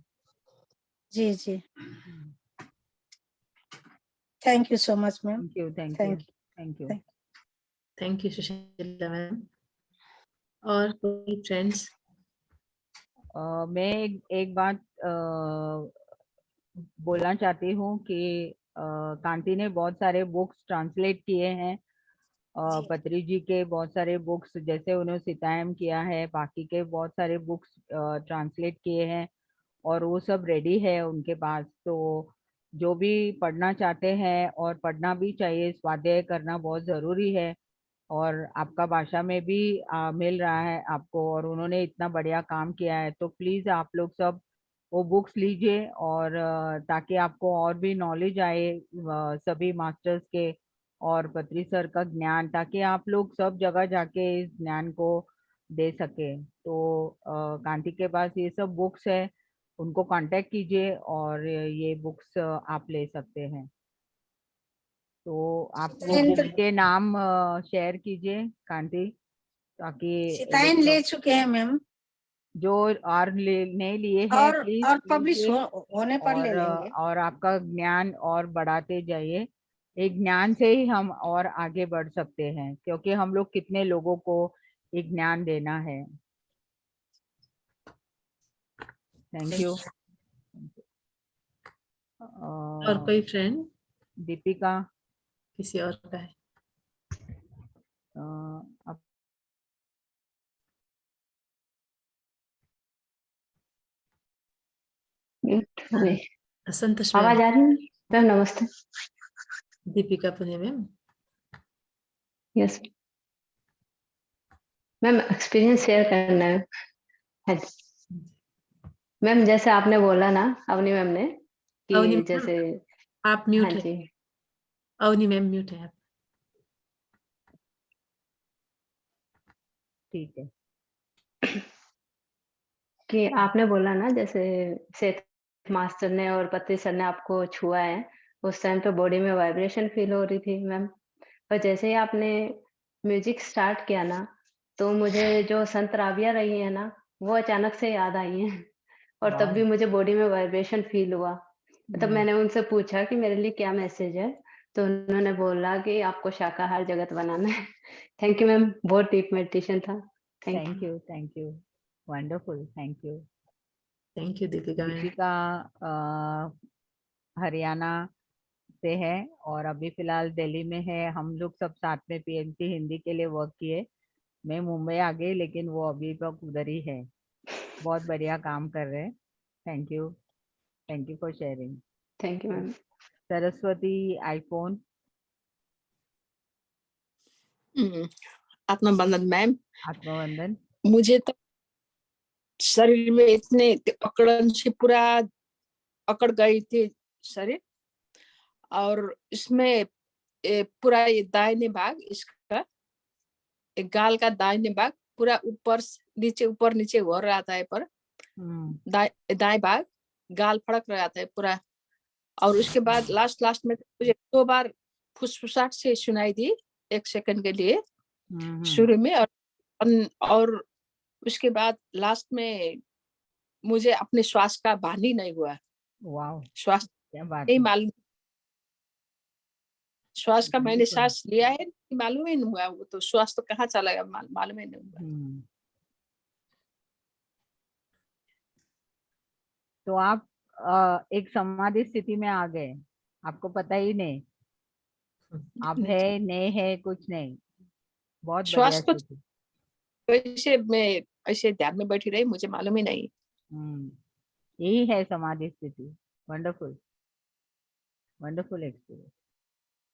जी जी, thank you so much ma'am. Thank you, thank you, thank you. Thank you Sushila ma'am. और कोई फ्रेंड्स? मैं एक बात बोलना चाहती हूँ कि कांति ने बहुत सारे बुक्स ट्रांसलेट किए हैं। पत्री जी के बहुत सारे बुक्स, जैसे उन्होंने सीतायम किया है, बाकी के बहुत सारे बुक्स ट्रांसलेट किए हैं और वो सब रेडी है उनके पास। तो जो भी पढ़ना चाहते हैं, और पढ़ना भी चाहिए, स्वाध्याय करना बहुत ज़रूरी है। और आपका भाषा में भी मिल रहा है आपको, और उन्होंने इतना बढ़िया काम किया है। तो प्लीज़ आप लोग सब वो बुक्स लीजिए, और ताकि आपको और भी नॉलेज आए सभी मास्टर्स के और पत्री सर का ज्ञान, ताकि आप लोग सब जगह जाके इस ज्ञान को दे सके। तो कांति के पास ये सब बुक्स है, उनको कांटेक्ट कीजिए और ये बुक्स आप ले सकते हैं। तो आप वो बुक के नाम शेयर कीजिए कांति, ताकि सीतायन ले चुके हैं मैम, जो और नहीं लिए हैं प्लीज और पब्लिश होने पर ले लेंगे। और आपका ज्ञान और बढ़ाते जाइए। एक ज्ञान से ही हम और आगे बढ़ सकते हैं, क्योंकि हम लोग कितने लोगों को एक ज्ञान देना है। Thank you. और कोई फ्रेंड? दीपिका, किसी और का है? म्यूट हो गई। संतोष आवाज मैम, आ रही है मैम? नमस्ते। Deepika Punia ma'am. Yes ma'am, experience share करना है। हाँ जी। मैम जैसे आपने बोला ना, अवनी मैम ने, अवनी कि मैम, जैसे, आप म्यूट हाँ है। जी, अवनी मैम म्यूट है आप। ठीक है। कि आपने बोला ना जैसे सेठ मास्टर ने और पत्री सर ने आपको छुआ है, उस टाइम पे बॉडी में वाइब्रेशन फील हो रही थी मैम। पर जैसे ही आपने म्यूजिक स्टार्ट किया ना, तो मुझे जो संत राबिया रही है ना, वो अचानक से याद आई हैं। और तब भी मुझे बॉडी में वाइब्रेशन फील हुआ। तब मैंने उनसे पूछा कि मेरे लिए क्या मैसेज है, तो उन्होंने बोला कि आपको शाकाहार जगत बनाना है। थैंक यू मैम, बहुत डीप मेडिटेशन था। Thank you, thank you, wonderful, thank you. Thank you Deepika ma'am. Deepika Haryana से है और अभी फिलहाल दिल्ली में है। हम लोग सब साथ में पीएमसी हिंदी के लिए वर्क किए। मैं मुंबई आ गई, लेकिन वो अभी तक उधर ही है। बहुत बढ़िया काम कर रहे हैं। Thank you for sharing. Thank you ma'am. Saraswati iPhone. आत्मबंधन मैम, आत्मवंदन। मुझे तो शरीर में इतने अकड़न से पूरा अकड़ गई थी शरीर, और इसमें पूरा ये दाहिने भाग, इसका गाल का दाहिने भाग पूरा ऊपर नीचे हो रहा था पर दाएं भाग गाल फड़क रहा था पूरा। और उसके बाद लास्ट में मुझे 2 बार फुसफुसाहट से सुनाई दी 1 सेकंड के लिए शुरू में, और उसके बाद लास्ट में मुझे अपने श्वास का भान ही नहीं हुआ। वाह, श्वास क्या बात नहीं है। मालूम, श्वास का मैंने सांस लिया है मालूम ही नहीं हुआ, वो तो श्वास तो कहाँ चला गया मालूम ही नहीं हुआ। तो आप एक समाधि स्थिति में आ गए, आपको पता ही नहीं आप है नहीं है कुछ नहीं। बहुत बढ़िया श्वास को स्थिति। वैसे मैं ऐसे ध्यान में बैठी रही, मुझे मालूम ही नहीं। यही है समाधि स्थिति। Wonderful, wonderful experience.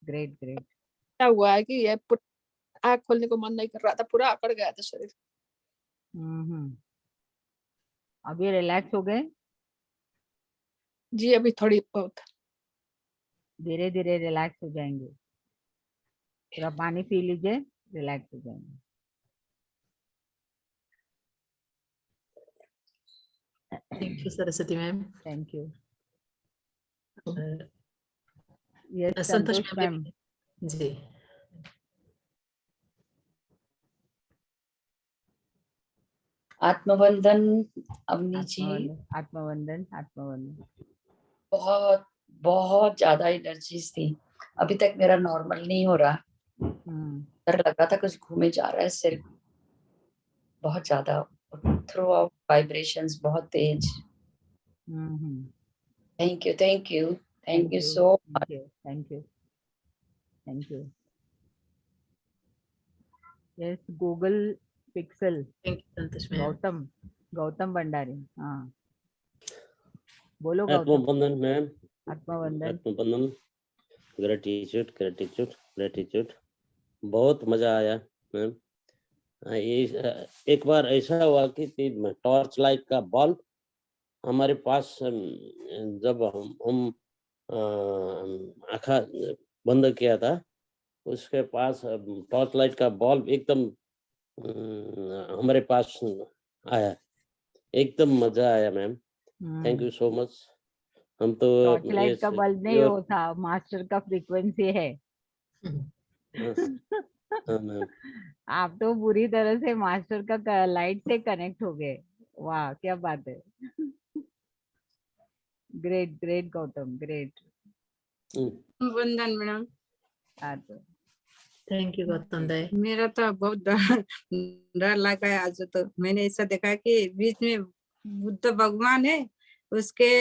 Great great. क्या हुआ है कि ये आँख खोलने को मन नहीं कर रहा था, पूरा अकड़ गया था शरीर। अभी रिलैक्स हो गए? जी अभी थोड़ी बहुत। धीरे धीरे रिलैक्स हो जाएंगे। थोड़ा पानी पी लीजिए, रिलैक्स हो जाएंगे। Thank you Saraswati ma'am. Thank you. Yes Santosh Santosh ma'am. जी। आत्मवंदन अवनी जी। आत्मवंदन, आत्मवंदन। बहुत बहुत ज्यादा एनर्जीज थी। अभी तक मेरा नॉर्मल नहीं हो रहा। डर लगा था कुछ घूमे जा रहा है सिर, बहुत ज्यादा थ्रू आउट वाइब्रेशंस बहुत तेज। Thank you, thank you, thank you so much. Thank you, thank you. Yes Google Pixel. Gautam, Gautam Bhandari. हाँ बोलो गौतम। आत्मवंदन मैम। आत्मवंदन। आत्मवंदन। Gratitude, gratitude, gratitude. बहुत मजा आया मैम। एक बार ऐसा हुआ कि टॉर्च लाइट का बल्ब हमारे पास, जब हम आँखा बंद किया था, उसके पास टॉर्च लाइट का बल्ब एकदम हमारे पास आया। एकदम मजा आया ma'am. Thank you so much. हम तो टॉर्च लाइट का बल्ब नहीं होता, मास्टर का फ्रीक्वेंसी है। आप तो पूरी तरह से मास्टर का लाइट से कनेक्ट हो गए। वाह क्या बात है। Great great Gautam, great. वंदन मैडम। थैंक यू गौतम दाई। मेरा तो बहुत डर लगा है आज। तो मैंने ऐसा देखा कि बीच में बुद्ध भगवान है, उसके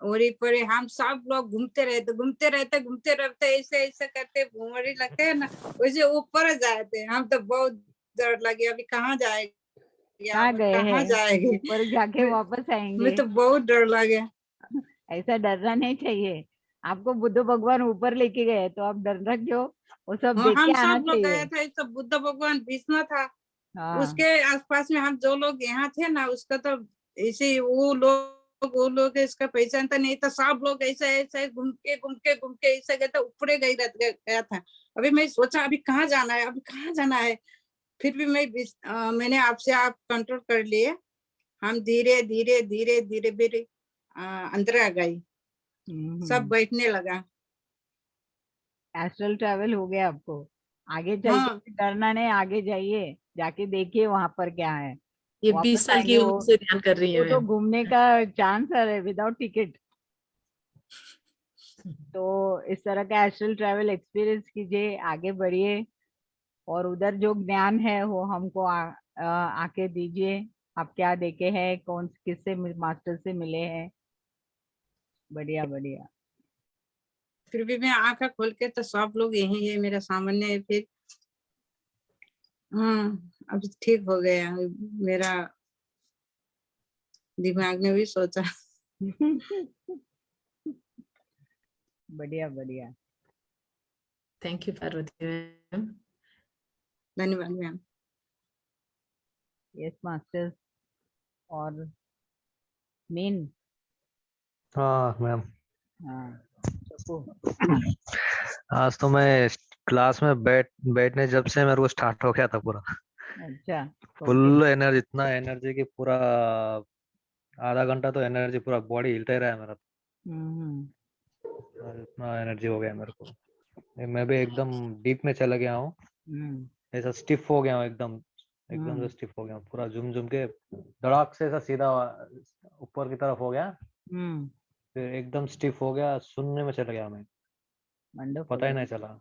ओरी परे हम सब लोग घूमते रहते ऐसे ऐसे करते घूमरी लगते है ना, वैसे ऊपर जाते। हम तो बहुत डर लगे, अभी कहाँ जाएंगे, कहाँ गए कहाँ हैं? जाएंगे, ऊपर जाके वापस आएंगे। मैं तो बहुत डर लगे। ऐसा डरना नहीं चाहिए। आपको बुद्ध भगवान ऊपर लेके गए तो आप डरना क्यों? वो सब देख हम के आना सब लोग चाहिए। गए थे तो बुद्ध भगवान बीच में था। हाँ। उसके आसपास में हम जो लोग यहाँ थे ना, उसका तो ऐसे वो लोग इसका पहचानता नहीं था। सब लोग ऐसे ऐसे घूम के ऐसे गए थे, ऊपर गया था। अभी मैं सोचा अभी कहाँ जाना है, अभी कहाँ जाना है। फिर भी मैंने आपसे आप कंट्रोल कर लिए। हम धीरे धीरे धीरे धीरे धीरे अंदर आ गई, सब बैठने लगा। एस्ट्रल ट्रैवल हो गया आपको। आगे चल हाँ। के डरना नहीं, आगे जाइए, जाके देखिए वहां पर क्या है। ये 20 वापस साल की आएंगे उम्र से ध्यान कर रही वो है तो मैं। घूमने का चांस है विदाउट टिकट। तो इस तरह का एस्ट्रल ट्रैवल एक्सपीरियंस कीजिए, आगे बढ़िए, और उधर जो ज्ञान है वो हमको आके दीजिए। आप क्या देखे हैं, कौन किससे मास्टर से मिले हैं। बढ़िया बढ़िया। फिर भी मैं आंखा खोल के तो सब लोग यही है मेरे सामने है। फिर अभी ठीक हो गया मेरा दिमाग ने भी सोचा। बढ़िया बढ़िया। Thank you Parvati ma'am. धन्यवाद मैम। यस मास्टर्स और मीन। हाँ मैम। हाँ चप्पू। आज तो मैं क्लास में बैठने जब से मेरे को स्टार्ट हो गया था पूरा अच्छा। फुल एनर्जी, इतना एनर्जी कि पूरा आधा घंटा तो एनर्जी पूरा बॉडी हिलता ही रहा है मेरा। इतना एनर्जी हो गया मेरे को। मैं भी एकदम डीप में चला गया हूँ, ऐसा स्टिफ हो गया हूँ एकदम से स्टिफ हो गया हूँ पूरा। झुम के धड़ाक से ऐसा सीधा ऊपर की तरफ हो गया, फिर एकदम स्टिफ हो गया, सुनने में चला गया मैं, पता ही नहीं चला।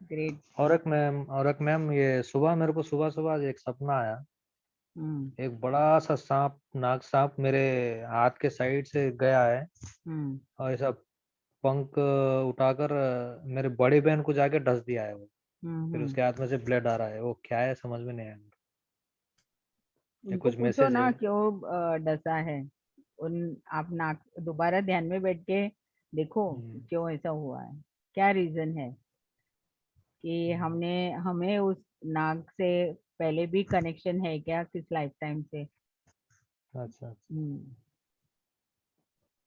ग्रेट। और एक मैम ये सुबह मेरे को सुबह एक सपना आया। एक बड़ा सा सांप, नाग सांप मेरे हाथ के साइड से गया है और ऐसा पंख उठाकर मेरे बड़ी बहन को जाके डस दिया है वो। फिर उसके हाथ में से ब्लड आ रहा है, वो क्या है समझ में नहीं आया। उनको कुछ पूछो मैसेज ना है? क्यों डसा है। आप नाक दोबारा ध्यान में बैठ के देखो क्यों ऐसा हुआ है, क्या रीजन है। कि हमें उस नाग से पहले भी कनेक्शन है क्या, किस लाइफ टाइम से। अच्छा।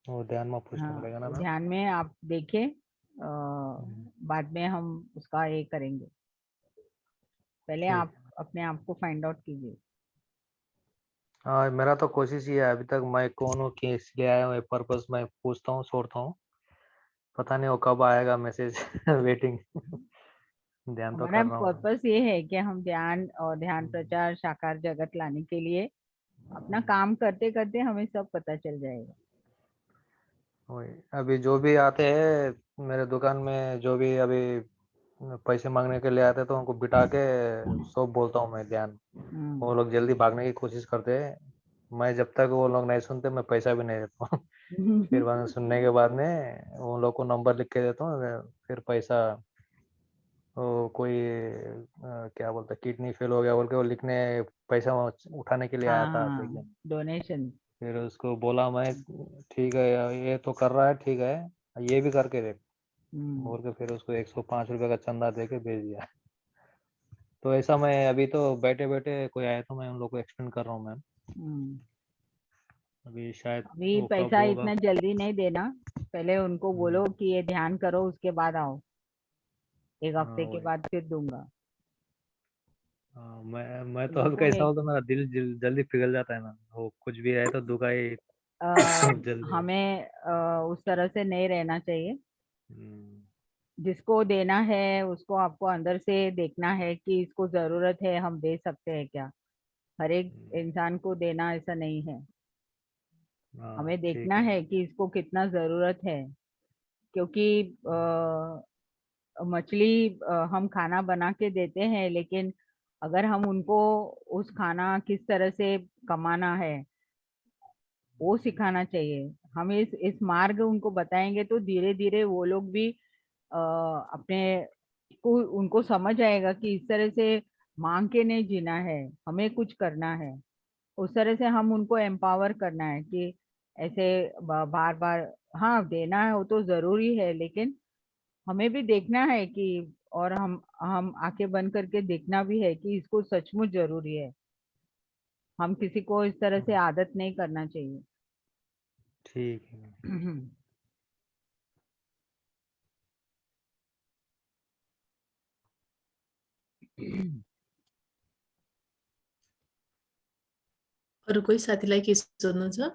वो ध्यान में पूछना पड़ेगा ना। ध्यान में आप देखें, बाद में हम उसका ये करेंगे। पहले आप अपने आप को फाइंड आउट कीजिए। हाँ मेरा तो कोशिश ही है, अभी तक मैं कौन हूँ, किस लिए आया हूँ, पर्पस मैं पूछता हूँ, छोड़ता हूँ, पता नहीं वो कब आएगा मैसेज। वेटिंग। ध्यान तो हमारा कर रहा हूँ। पर्पस ये है कि हम ध्यान और ध्यान प्रचार साकार जगत लाने के लिए अपना काम करते करते हमें सब पता चल जाएगा। अभी जो भी आते हैं मेरे दुकान में, जो भी अभी पैसे मांगने के लिए आते तो उनको बिठा के सब बोलता हूँ मैं ध्यान। वो लोग जल्दी भागने की कोशिश करते हैं, मैं जब तक वो लोग नहीं सुनते मैं पैसा भी नहीं देता हूँ। फिर बाद में सुनने के बाद में उन लोग को नंबर लिख के देता हूँ, फिर पैसा वो कोई क्या बोलता, किडनी फेल हो गया बोल के वो लिखने पैसा उठाने के लिए आया था देखिए। डोनेशन। फिर उसको बोला मैं, ठीक है ये तो कर रहा है, ठीक है ये भी करके देख बोल के, फिर उसको 105 रुपए का चंदा दे के भेज दिया। तो ऐसा मैं अभी तो बैठे बैठे कोई आया तो मैं उन लोग को एक्सप्लेन कर रहा हूँ मैम। अभी शायद अभी वो कब पैसा होगा। इतना जल्दी नहीं देना, पहले उनको बोलो कि ये ध्यान करो, उसके बाद आओ, एक हफ्ते के बाद फिर दूंगा। मैं तो अब कैसा हो तो मेरा दिल जल्दी पिघल जाता है ना, वो कुछ भी है तो दुखा ही जल्दी। हमें उस तरह से नहीं रहना चाहिए। जिसको देना है उसको आपको अंदर से देखना है कि इसको जरूरत है, हम दे सकते हैं क्या। हर एक इंसान को देना ऐसा नहीं है। हमें देखना है कि इसको कितना जरूरत है। क्योंकि मछली हम खाना बना के देते हैं, लेकिन अगर हम उनको उस खाना किस तरह से कमाना है वो सिखाना चाहिए। हम इस मार्ग उनको बताएंगे तो धीरे धीरे वो लोग भी अपने को उनको समझ आएगा कि इस तरह से मांग के नहीं जीना है, हमें कुछ करना है। उस तरह से हम उनको एम्पावर करना है कि ऐसे बार बार, हाँ देना है वो तो जरूरी है, लेकिन हमें भी देखना है कि, और हम आंखें बंद करके देखना भी है कि इसको सचमुच जरूरी है। हम किसी को इस तरह से आदत नहीं करना चाहिए। ठीक है। अरू कोही साथीलाई के सोध्नु छ?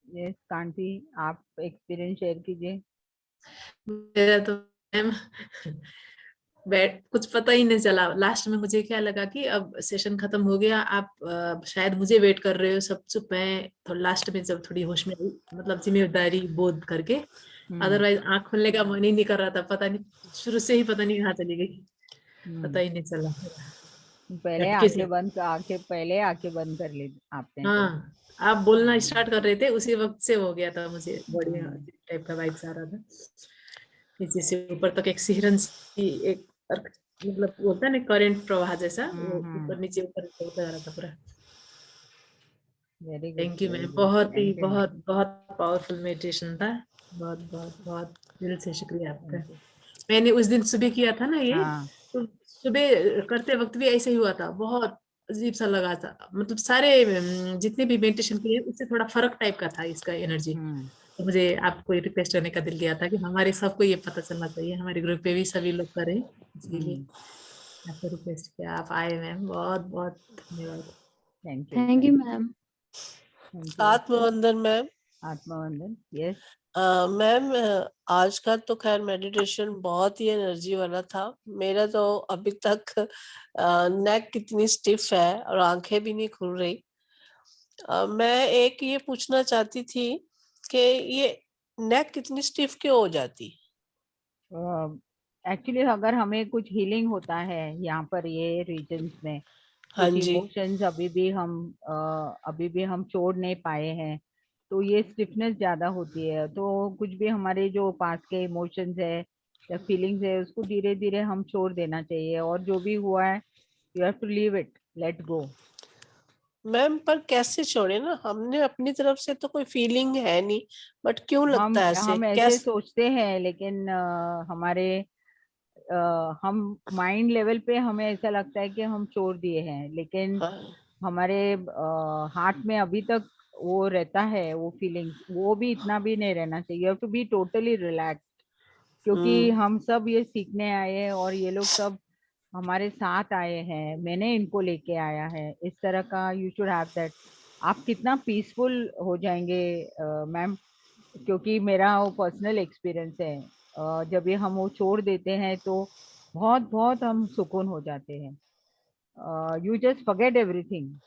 यस कांति, आप एक्सपीरियंस शेयर कीजिए। मेरा तो मैम बैठ कुछ पता ही नहीं चला। लास्ट में मुझे क्या लगा कि अब सेशन खत्म हो गया, आप शायद मुझे वेट कर रहे हो, सब चुप हैं। तो लास्ट में जब थोड़ी होश में आई, मतलब जिम्मेदारी बोध करके, अदरवाइज आंख खोलने का मन ही नहीं कर रहा था। पता नहीं शुरू से ही पता नहीं कहाँ चली गई, पता ही नहीं चला। पहले आंखें बंद कर ली आपने। हाँ, आप बोलना स्टार्ट कर रहे थे, उसी वक्त से हो गया था मुझे, बॉडी टाइप का वाइब्स आ रहा था। नीचे से ऊपर तक एक सिहरन सी, एक मतलब होता है ना करंट प्रवाह जैसा, वो ऊपर नीचे होता जा रहा था पूरा। Very good, thank you ma'am, बहुत ही बहुत बहुत पावरफुल मेडिटेशन था। बहुत बहुत बहुत दिल से शुक्रिया आपका। मैंने उस दिन सुबह किया था ना ये, तो सुबह करते वक्त भी ऐसे ही हुआ था, बहुत अजीब सा लगा था। मतलब सारे जितने भी मेडिटेशन किए उससे थोड़ा फर्क टाइप का था इसका एनर्जी। तो मुझे आपको ये रिक्वेस्ट करने का दिल किया था कि हमारे सबको ये पता चलना चाहिए, हमारे ग्रुप पे भी सभी लोग करें, इसलिए आपको रिक्वेस्ट किया। आप आए मैम, बहुत बहुत धन्यवाद। Thank you ma'am. आत्मवंदन मैम। आत्मवंदन, यस मैम, आज का तो खैर मेडिटेशन बहुत ही एनर्जी वाला था। मेरा तो अभी तक नेक कितनी स्टिफ है और आंखें भी नहीं खुल रही। मैं एक ये पूछना चाहती थी कि ये नेक कितनी स्टिफ क्यों हो जाती? एक्चुअली अगर हमें कुछ हीलिंग होता है यहाँ पर ये रीजन्स में, हाँ कुछ जी। इमोशंस अभी भी हम छोड़ नहीं पाए हैं, तो ये स्टिफनेस ज्यादा होती है। तो कुछ भी हमारे जो पास के इमोशंस है या फीलिंग्स है, उसको धीरे धीरे हम छोड़ देना चाहिए, और जो भी हुआ है you have to leave it, let go. Ma'am पर कैसे छोड़े ना, हमने अपनी तरफ से तो कोई फीलिंग है नहीं, बट क्यों लगता है ऐसे? हम ऐसे सोचते हैं, लेकिन हम माइंड लेवल पे हमें ऐसा लगता है कि हम छोड़ दिए हैं, लेकिन हमारे हार्ट में अभी तक वो रहता है, वो फीलिंग्स, वो भी इतना भी नहीं रहना चाहिए। You have to be totally relax, क्योंकि हम सब ये सीखने आए हैं और ये लोग सब हमारे साथ आए हैं, मैंने इनको लेके आया है, इस तरह का यू शुड हैव दैट। आप कितना पीसफुल हो जाएंगे मैम, क्योंकि मेरा वो पर्सनल एक्सपीरियंस है। जब ये हम वो छोड़ देते हैं तो बहुत बहुत हम सुकून हो जाते हैं। You just forget everything.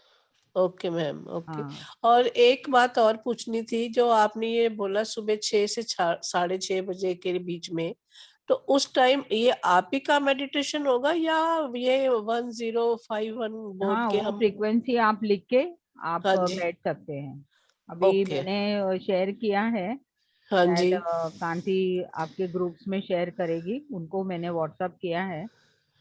Okay ma'am, okay. और एक बात और पूछनी थी, जो आपने ये बोला सुबह 6 से 6:30 बजे के बीच में, तो उस टाइम ये आप ही का मेडिटेशन होगा या ये 1051 बोल के वो हम? फ्रीक्वेंसी आप लिख के आप बैठ सकते हैं। अभी मैंने शेयर किया है, हाँ शायद जी। कांति आपके ग्रुप्स में शेयर करेगी, उनको मैंने व्हाट्सएप किया है।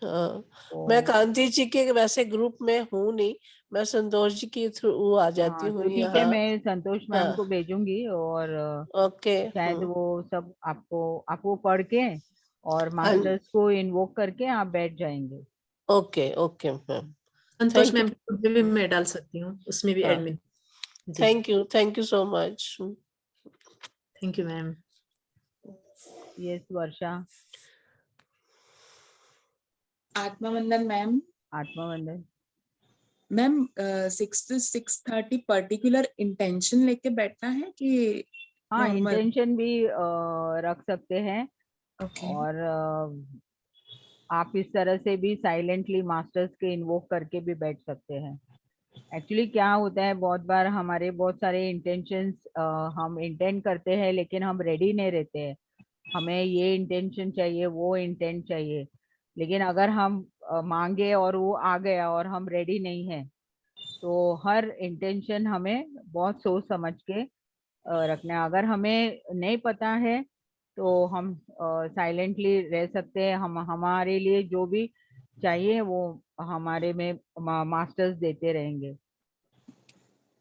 मैं कांति जी के वैसे ग्रुप में हूँ नहीं, मैं संतोष जी के थ्रू आ जाती हूँ। तो ठीक है, मैं संतोष मैम को भेजूंगी, और ओके शायद वो सब आपको पढ़ के और मास्टर्स को इन्वोक करके आप बैठ जाएंगे। Okay okay ma'am. Santosh ma'am भी मैं डाल सकती हूँ, उसमें भी admin. Thank you so much. Thank you ma'am. Yes Varsha. आत्मवंदन मैम। आत्मवंदन मैम, 6 to 6:30 पर्टिकुलर इंटेंशन लेके बैठना है कि हाँ, नॉर्मल? इंटेंशन भी रख सकते हैं। और आप इस तरह से भी साइलेंटली मास्टर्स के इन्वोक करके भी बैठ सकते हैं। एक्चुअली क्या होता है, बहुत बार हमारे बहुत सारे इंटेंशंस हम इंटेंट करते हैं, लेकिन हम रेडी नहीं रहते हैं। हमें ये इंटेंशन चाहिए, वो इंटेंट चाहिए, लेकिन अगर हम मांगे और वो आ गया और हम रेडी नहीं है, तो हर इंटेंशन हमें बहुत सोच समझ के रखना है। अगर हमें नहीं पता है तो हम साइलेंटली रह सकते हैं। हम हमारे लिए जो भी चाहिए वो हमारे में मास्टर्स देते रहेंगे।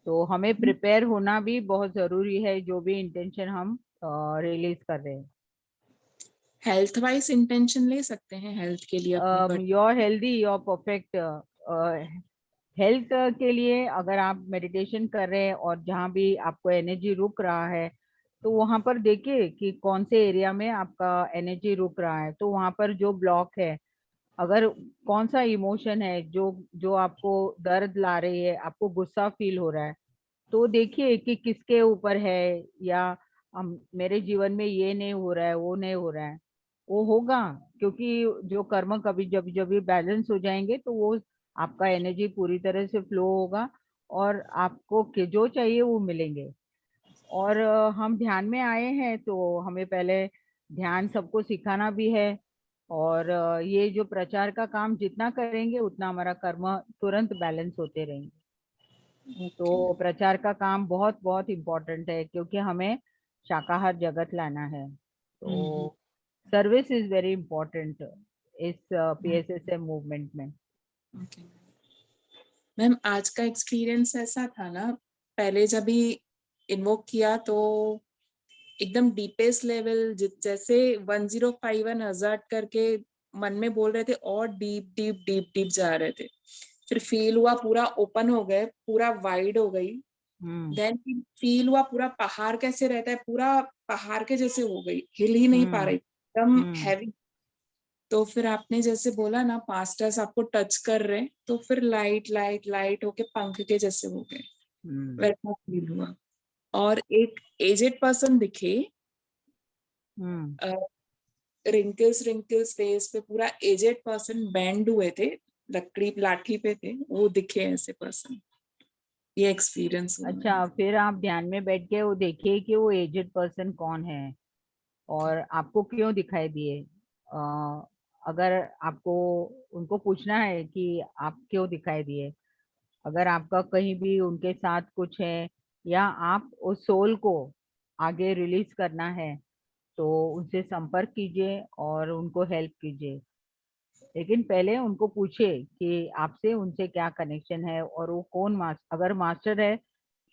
तो हमें प्रिपेयर होना भी बहुत जरूरी है, जो भी इंटेंशन हम रिलीज कर रहे हैं। हेल्थ वाइज इंटेंशन ले सकते हैं हेल्थ के लिए अपनी your healthy your perfect health के लिए अगर आप मेडिटेशन कर रहे हैं और जहाँ भी आपको एनर्जी रुक रहा है तो वहां पर देखिए कि कौन से एरिया में आपका एनर्जी रुक रहा है, तो वहां पर जो ब्लॉक है, अगर कौन सा इमोशन है जो जो आपको दर्द ला रही है, आपको गुस्सा फील हो रहा है, तो देखिए कि किसके ऊपर है, या मेरे जीवन में ये नहीं हो रहा है, वो नहीं हो रहा है, वो होगा। क्योंकि जो कर्म कभी जब जब भी बैलेंस हो जाएंगे तो वो आपका एनर्जी पूरी तरह से फ्लो होगा और आपको जो चाहिए वो मिलेंगे। और हम ध्यान में आए हैं तो हमें पहले ध्यान सबको सिखाना भी है, और ये जो प्रचार का काम जितना करेंगे उतना हमारा कर्म तुरंत बैलेंस होते रहेंगे। तो प्रचार का काम बहुत बहुत इम्पोर्टेंट है क्योंकि हमें शाकाहार जगत लाना है। तो सर्विस इज वेरी इम्पोर्टेंट इस PSSM मूवमेंट में। मैम आज का एक्सपीरियंस ऐसा था ना, पहले जब भी इन्वोक किया तो एकदम डीपेस्ट लेवल जैसे 1051 हज़ार करके मन में बोल रहे थे और डीप डीप डीप डीप जा रहे थे। फिर फील हुआ पूरा ओपन हो गए, पूरा वाइड हो गई। देन फील हुआ पूरा पहाड़ कैसे रहता है, पूरा पहाड़ के जैसे हो गई, हिल ही नहीं पा रही, एकदम हैवी। तो फिर आपने जैसे बोला ना मास्टर्स आपको टच कर रहे, तो फिर लाइट लाइट लाइट होके पंख के जैसे हो गए, वैसा फील हुआ। और एक एजेड पर्सन दिखे, रिंकल्स रिंकल्स फेस पे, पूरा एजेड पर्सन बैंड हुए थे, लकड़ी लाठी पे थे, वो दिखे ऐसे पर्सन। ये एक्सपीरियंस हुआ। अच्छा, फिर आप ध्यान में बैठ के वो देखिए कि वो एजेड पर्सन कौन है और आपको क्यों दिखाई दिए। अगर आपको उनको पूछना है कि आप क्यों दिखाई दिए, अगर आपका कहीं भी उनके साथ कुछ है या आप उस सोल को आगे रिलीज करना है तो उनसे संपर्क कीजिए और उनको हेल्प कीजिए। लेकिन पहले उनको पूछिए कि आपसे उनसे क्या कनेक्शन है और वो कौन अगर मास्टर है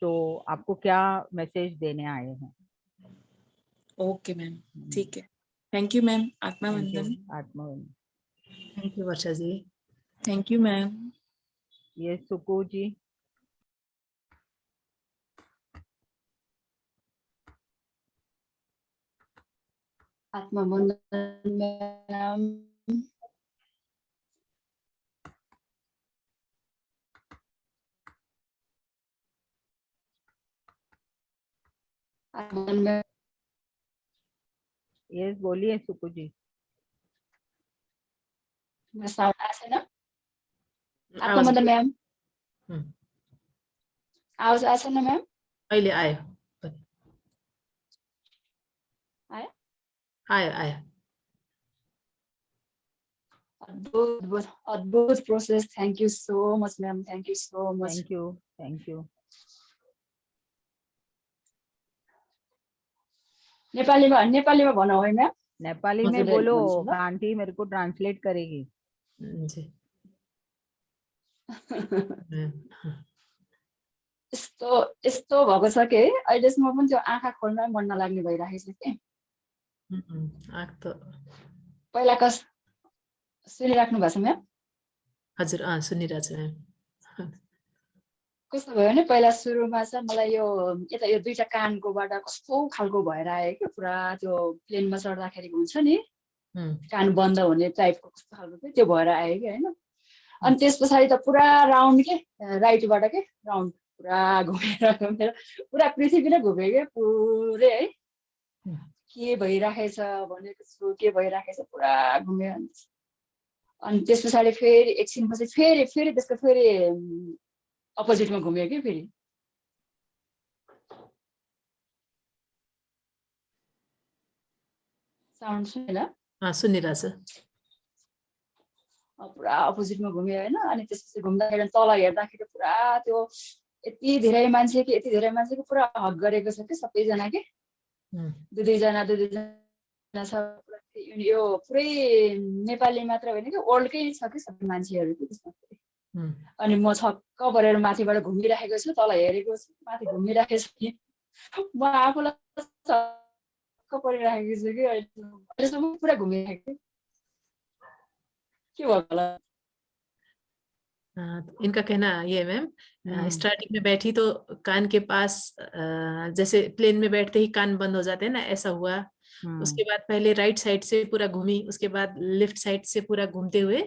तो आपको क्या मैसेज देने आए हैं। ओके मैम, ठीक है। Thank you ma'am. आत्मा वंदन। आत्मा वंदन। Thank you Varsha ji. Thank you ma'am. ये सुकू जी। आत्मा वंदन मैम। यस, बोलिए सुकू जी। साउन्ड आएछ न? आत्मा वंदन मैम। आवाज आएछ न मैम? अहिले आयो। आयो? आयो आयो। अद्भुत process. Thank you so much ma'am, thank you so much. Thank you, thank you. नेपालीमा भनौ है मैम? नेपाली में बोलो, आंटी मेरे को ट्रांसलेट करेगी। जी। यस्तो भएको छ कि अहिलेसम्म पनि त्यो आँखा खोल्न मन नलाग्ने भइरहेको छ कि। पहिलाको सुनिराख्नु भएको छ म्याम? हजुर, सुनिरहेको छु म्याम। कस्तो भयो भने पहिला सुरुमा चाहिँ मलाई यो यता यो दुईटा कानकोबाट कस्तो खालको भएर आयो कि, पुरा त्यो प्लेनमा चढ्दाखेरि हुन्छ नि कान बन्द हुने टाइपको कस्तो खालको के त्यो भएर आयो कि होइन। अनि त्यस पछाडि त पुरा राउन्ड के राइटबाट के राउन्ड पुरा घुमेर घुमेर पुरा पृथ्वी नै घुमे के पुरै है, के भइराखेछ भनेको छु, के भइराखेछ पुरा घुम्यो। अनि त्यस पछाडि फेरि एकछिनपछि फेरि त्यसको फेरि अपोजिटमा घुम्यो कि फेरि। साउन्ड सुनेन? सुनिरहेछ। पुरा अपोजिटमा घुम्यो होइन। अनि त्यसपछि घुम्दाखेरि तल हेर्दाखेरि पुरा त्यो यति धेरै मान्छे कि पुरा हग गरेको छ कि सबैजना के दुईजना छ, यो पुरै नेपाली मात्र होइन कि वर्ल्डकै छ कि सबै मान्छेहरू त्यसमा। अनि म छक्क परेर माथिबाट घुमिराखेको छु, तल हेरेको छु, माथि घुमिराखेको छु कि म आफूलाई छक्क परिराखेको छु कि अहिलेसम्म पुरा घुमिराखेको के भयो होला। इनका कहना ये है मैम, स्टार्टिंग में बैठी तो कान के पास जैसे प्लेन में बैठते ही कान बंद हो जाते हैं ना, ऐसा हुआ। उसके बाद पहले राइट साइड से पूरा घूमी, उसके बाद लेफ्ट साइड से पूरा घूमते हुए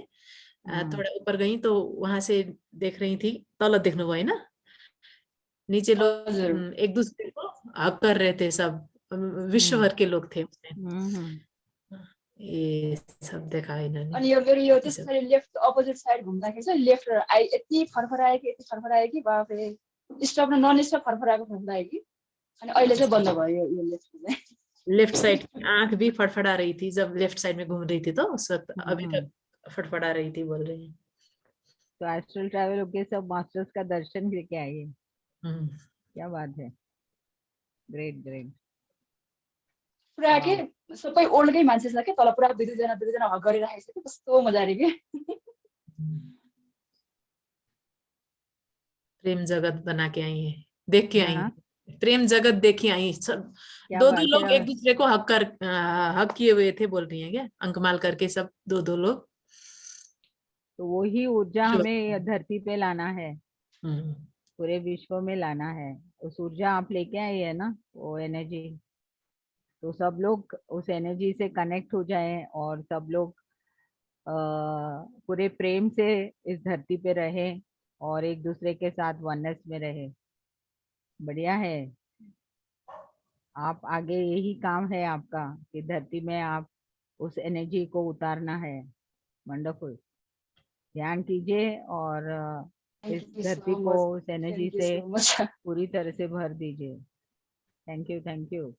थोड़ा ऊपर गई तो वहां से देख रही थी, तल देख्नु भयो ना, नीचे लोग एक दूसरे को हक कर रहे थे, सब विश्व भर के लोग थे उसमें। ये सब देखा इन्होंने। अनि यो फेरि यो त्यसरी लेफ्ट अपोजिट साइड घुम्दाखेरि चाहिँ लेफ्ट आई यति फरफरायो कि बाफरे, स्टप र नन स्टप फरफरायो कि अनि अहिले चाहिँ बन्द भयो यो लेफ्ट साइड आंख भी फड़फड़ा रही थी जब लेफ्ट साइड में घूम रही थी, तो उस वक्त अभी तक फड़फड़ा रही थी, बोल रही है। तो एस्ट्रल ट्रैवल होके सब मास्टर्स का दर्शन करके आए। क्या बात है, ग्रेट ग्रेट। पुरा के सबै ओल्डकै मान्छे छ के तल, पुरा दुई दुईजना हक गरिराखेको छ कि, कस्तो मजाले के। प्रेम जगत बना के आई है, देख के आई है, प्रेम जगत देखी आई। सब दो लोग एक दूसरे को हक किए हुए थे, बोल रही है क्या, अंकमाल करके सब दो लोग। तो वही ऊर्जा हमें धरती पे लाना है, पूरे विश्व में लाना है। उस ऊर्जा आप लेके आई है ना, वो एनर्जी, तो सब लोग उस एनर्जी से कनेक्ट हो जाएं और सब लोग पूरे प्रेम से इस धरती पे रहे और एक दूसरे के साथ वननेस में रहे। बढ़िया है, आप आगे यही काम है आपका कि धरती में आप उस एनर्जी को उतारना है। वंडरफुल, ध्यान कीजिए और इस धरती को उस एनर्जी से पूरी तरह से भर दीजिए। Thank you, thank you,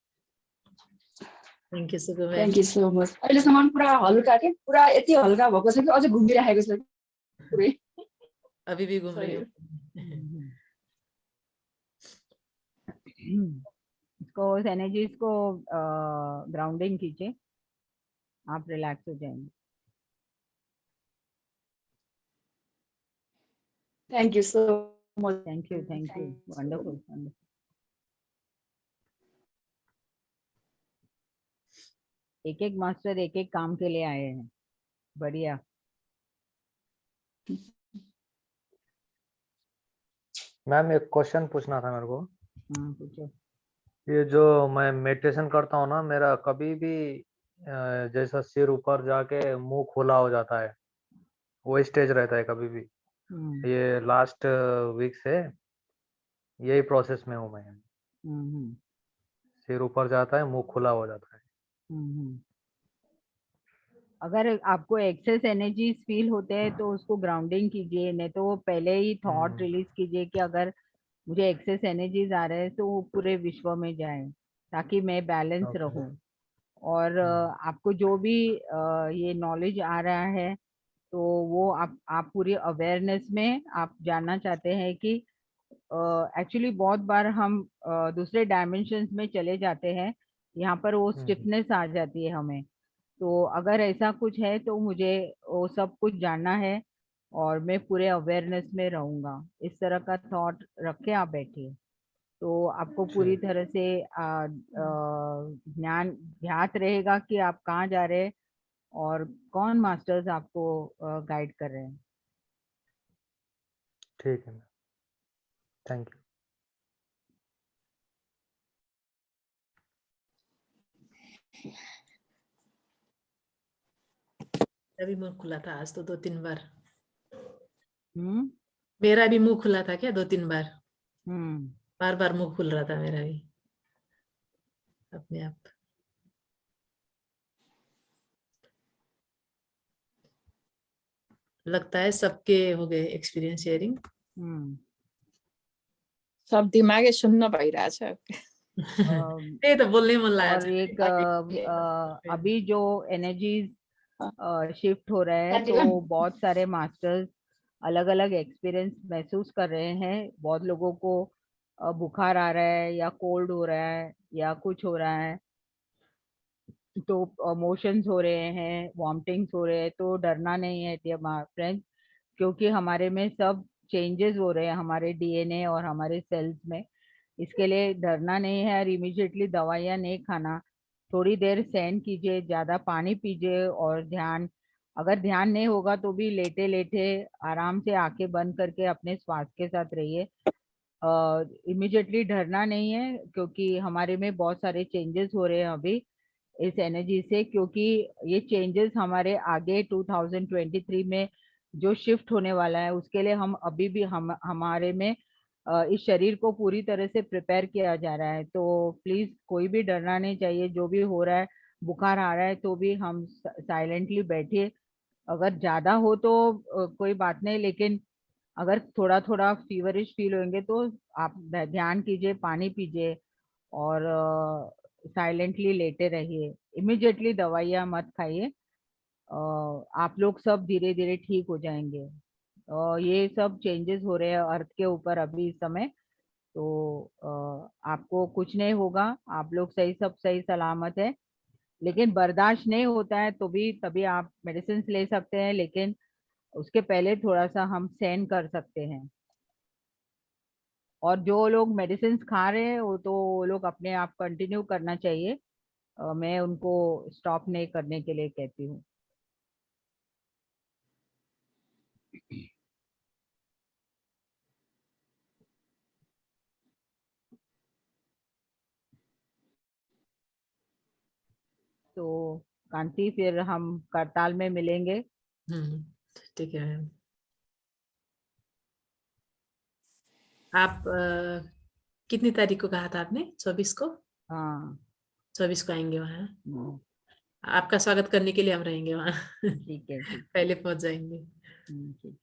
thank you so much. अहिलेसम्म पुरा हल्का के, पुरा यति हल्का भएको छ कि अझै घुमिराखेको छ पुरै, अभी भी घूम रही हो। इसको उस एनर्जीज को ग्राउंडिंग कीजिए, आप रिलैक्स हो जाएंगे। Thank you so much. Thank you, thank you, wonderful wonderful. एक एक मास्टर एक एक काम के लिए आए हैं, बढ़िया। मैम एक क्वेश्चन पूछना था मेरे को। पूछो। ये जो मैं मेडिटेशन करता हूँ ना, मेरा कभी भी जैसा सिर ऊपर जाके मुंह खुला हो जाता है, वो स्टेज रहता है कभी भी। ये लास्ट वीक से यही प्रोसेस में हूँ मैं। सिर ऊपर जाता है, मुंह खुला हो जाता है। अगर आपको एक्सेस एनर्जीज फील होते हैं तो उसको ग्राउंडिंग कीजिए, नहीं तो पहले ही थॉट रिलीज कीजिए कि अगर मुझे एक्सेस एनर्जीज आ रहे हैं तो वो पूरे विश्व में जाए ताकि मैं बैलेंस रहूं। और आपको जो भी ये नॉलेज आ रहा है तो वो आप पूरी अवेयरनेस में आप जानना चाहते हैं कि एक्चुअली बहुत बार हम दूसरे डायमेंशंस में चले जाते हैं, यहाँ पर वो स्टिफनेस आ जाती है हमें। तो अगर ऐसा कुछ है तो मुझे वो सब कुछ जानना है और मैं पूरे अवेयरनेस में रहूंगा, इस तरह का थॉट रख के आप बैठिए तो आपको पूरी तरह से ध्यान ध्यात रहेगा कि आप कहाँ जा रहे हैं और कौन मास्टर्स आपको गाइड कर रहे हैं। ठीक है, थैंक यू। अभी मुंह खुला था आज तो 2-3 बार। मेरा भी मुंह खुला था क्या 2-3 बार? बार बार मुंह खुल रहा था मेरा भी अपने आप। लगता है सबके हो गए एक्सपीरियंस शेयरिंग। सब दिमागे सुन्न भइरहेछ। त्यही त बोल्नै मन और एक अभी जो एनर्जीज शिफ्ट हो रहे हैं तो बहुत सारे मास्टर्स अलग अलग एक्सपीरियंस महसूस कर रहे हैं। बहुत लोगों को बुखार आ रहा है या कोल्ड हो रहा है या कुछ हो रहा है, तो मोशंस हो रहे हैं, वॉमिटिंग्स हो रहे हैं, तो डरना नहीं है डियर फ्रेंड्स, क्योंकि हमारे में सब चेंजेस हो रहे हैं हमारे डीएनए और हमारे सेल्स में। इसके लिए डरना नहीं है और इमीडिएटली दवाइयाँ नहीं खाना। थोड़ी देर सहन कीजिए, ज़्यादा पानी पीजिए और अगर ध्यान नहीं होगा तो भी लेटे लेटे आराम से आंखें बंद करके अपने श्वास के साथ रहिए। इमीडिएटली डरना नहीं है, क्योंकि हमारे में बहुत सारे चेंजेस हो रहे हैं अभी इस एनर्जी से, क्योंकि ये चेंजेस हमारे आगे 2023 में जो शिफ्ट होने वाला है उसके लिए हम अभी भी हमारे में इस शरीर को पूरी तरह से प्रिपेयर किया जा रहा है। तो प्लीज कोई भी डरना नहीं चाहिए। जो भी हो रहा है, बुखार आ रहा है तो भी हम साइलेंटली बैठिए। अगर ज्यादा हो तो कोई बात नहीं, लेकिन अगर थोड़ा थोड़ा फीवरिश फील होंगे तो आप ध्यान कीजिए, पानी पीजिए और साइलेंटली लेटे रहिए। इमीडिएटली दवाइयाँ मत खाइए। आप लोग सब धीरे धीरे ठीक हो जाएंगे। ये सब चेंजेस हो रहे हैं अर्थ के ऊपर अभी इस समय, तो आपको कुछ नहीं होगा। आप लोग सब सही सलामत है। लेकिन बर्दाश्त नहीं होता है तो भी तभी आप मेडिसिन ले सकते हैं, लेकिन उसके पहले थोड़ा सा हम सहन कर सकते हैं। और जो लोग मेडिसिन खा रहे हैं वो लोग अपने आप कंटिन्यू करना चाहिए। मैं उनको स्टॉप नहीं करने के लिए कहती हूँ। तो कांति, फिर हम करताल में मिलेंगे। ठीक है। आप कितनी तारीख को कहा था आपने? 24 को? हाँ, 24 को आएंगे वहाँ। आपका स्वागत करने के लिए हम रहेंगे वहाँ। ठीक है, ठीक। पहले पहुंच जाएंगे। ठीक।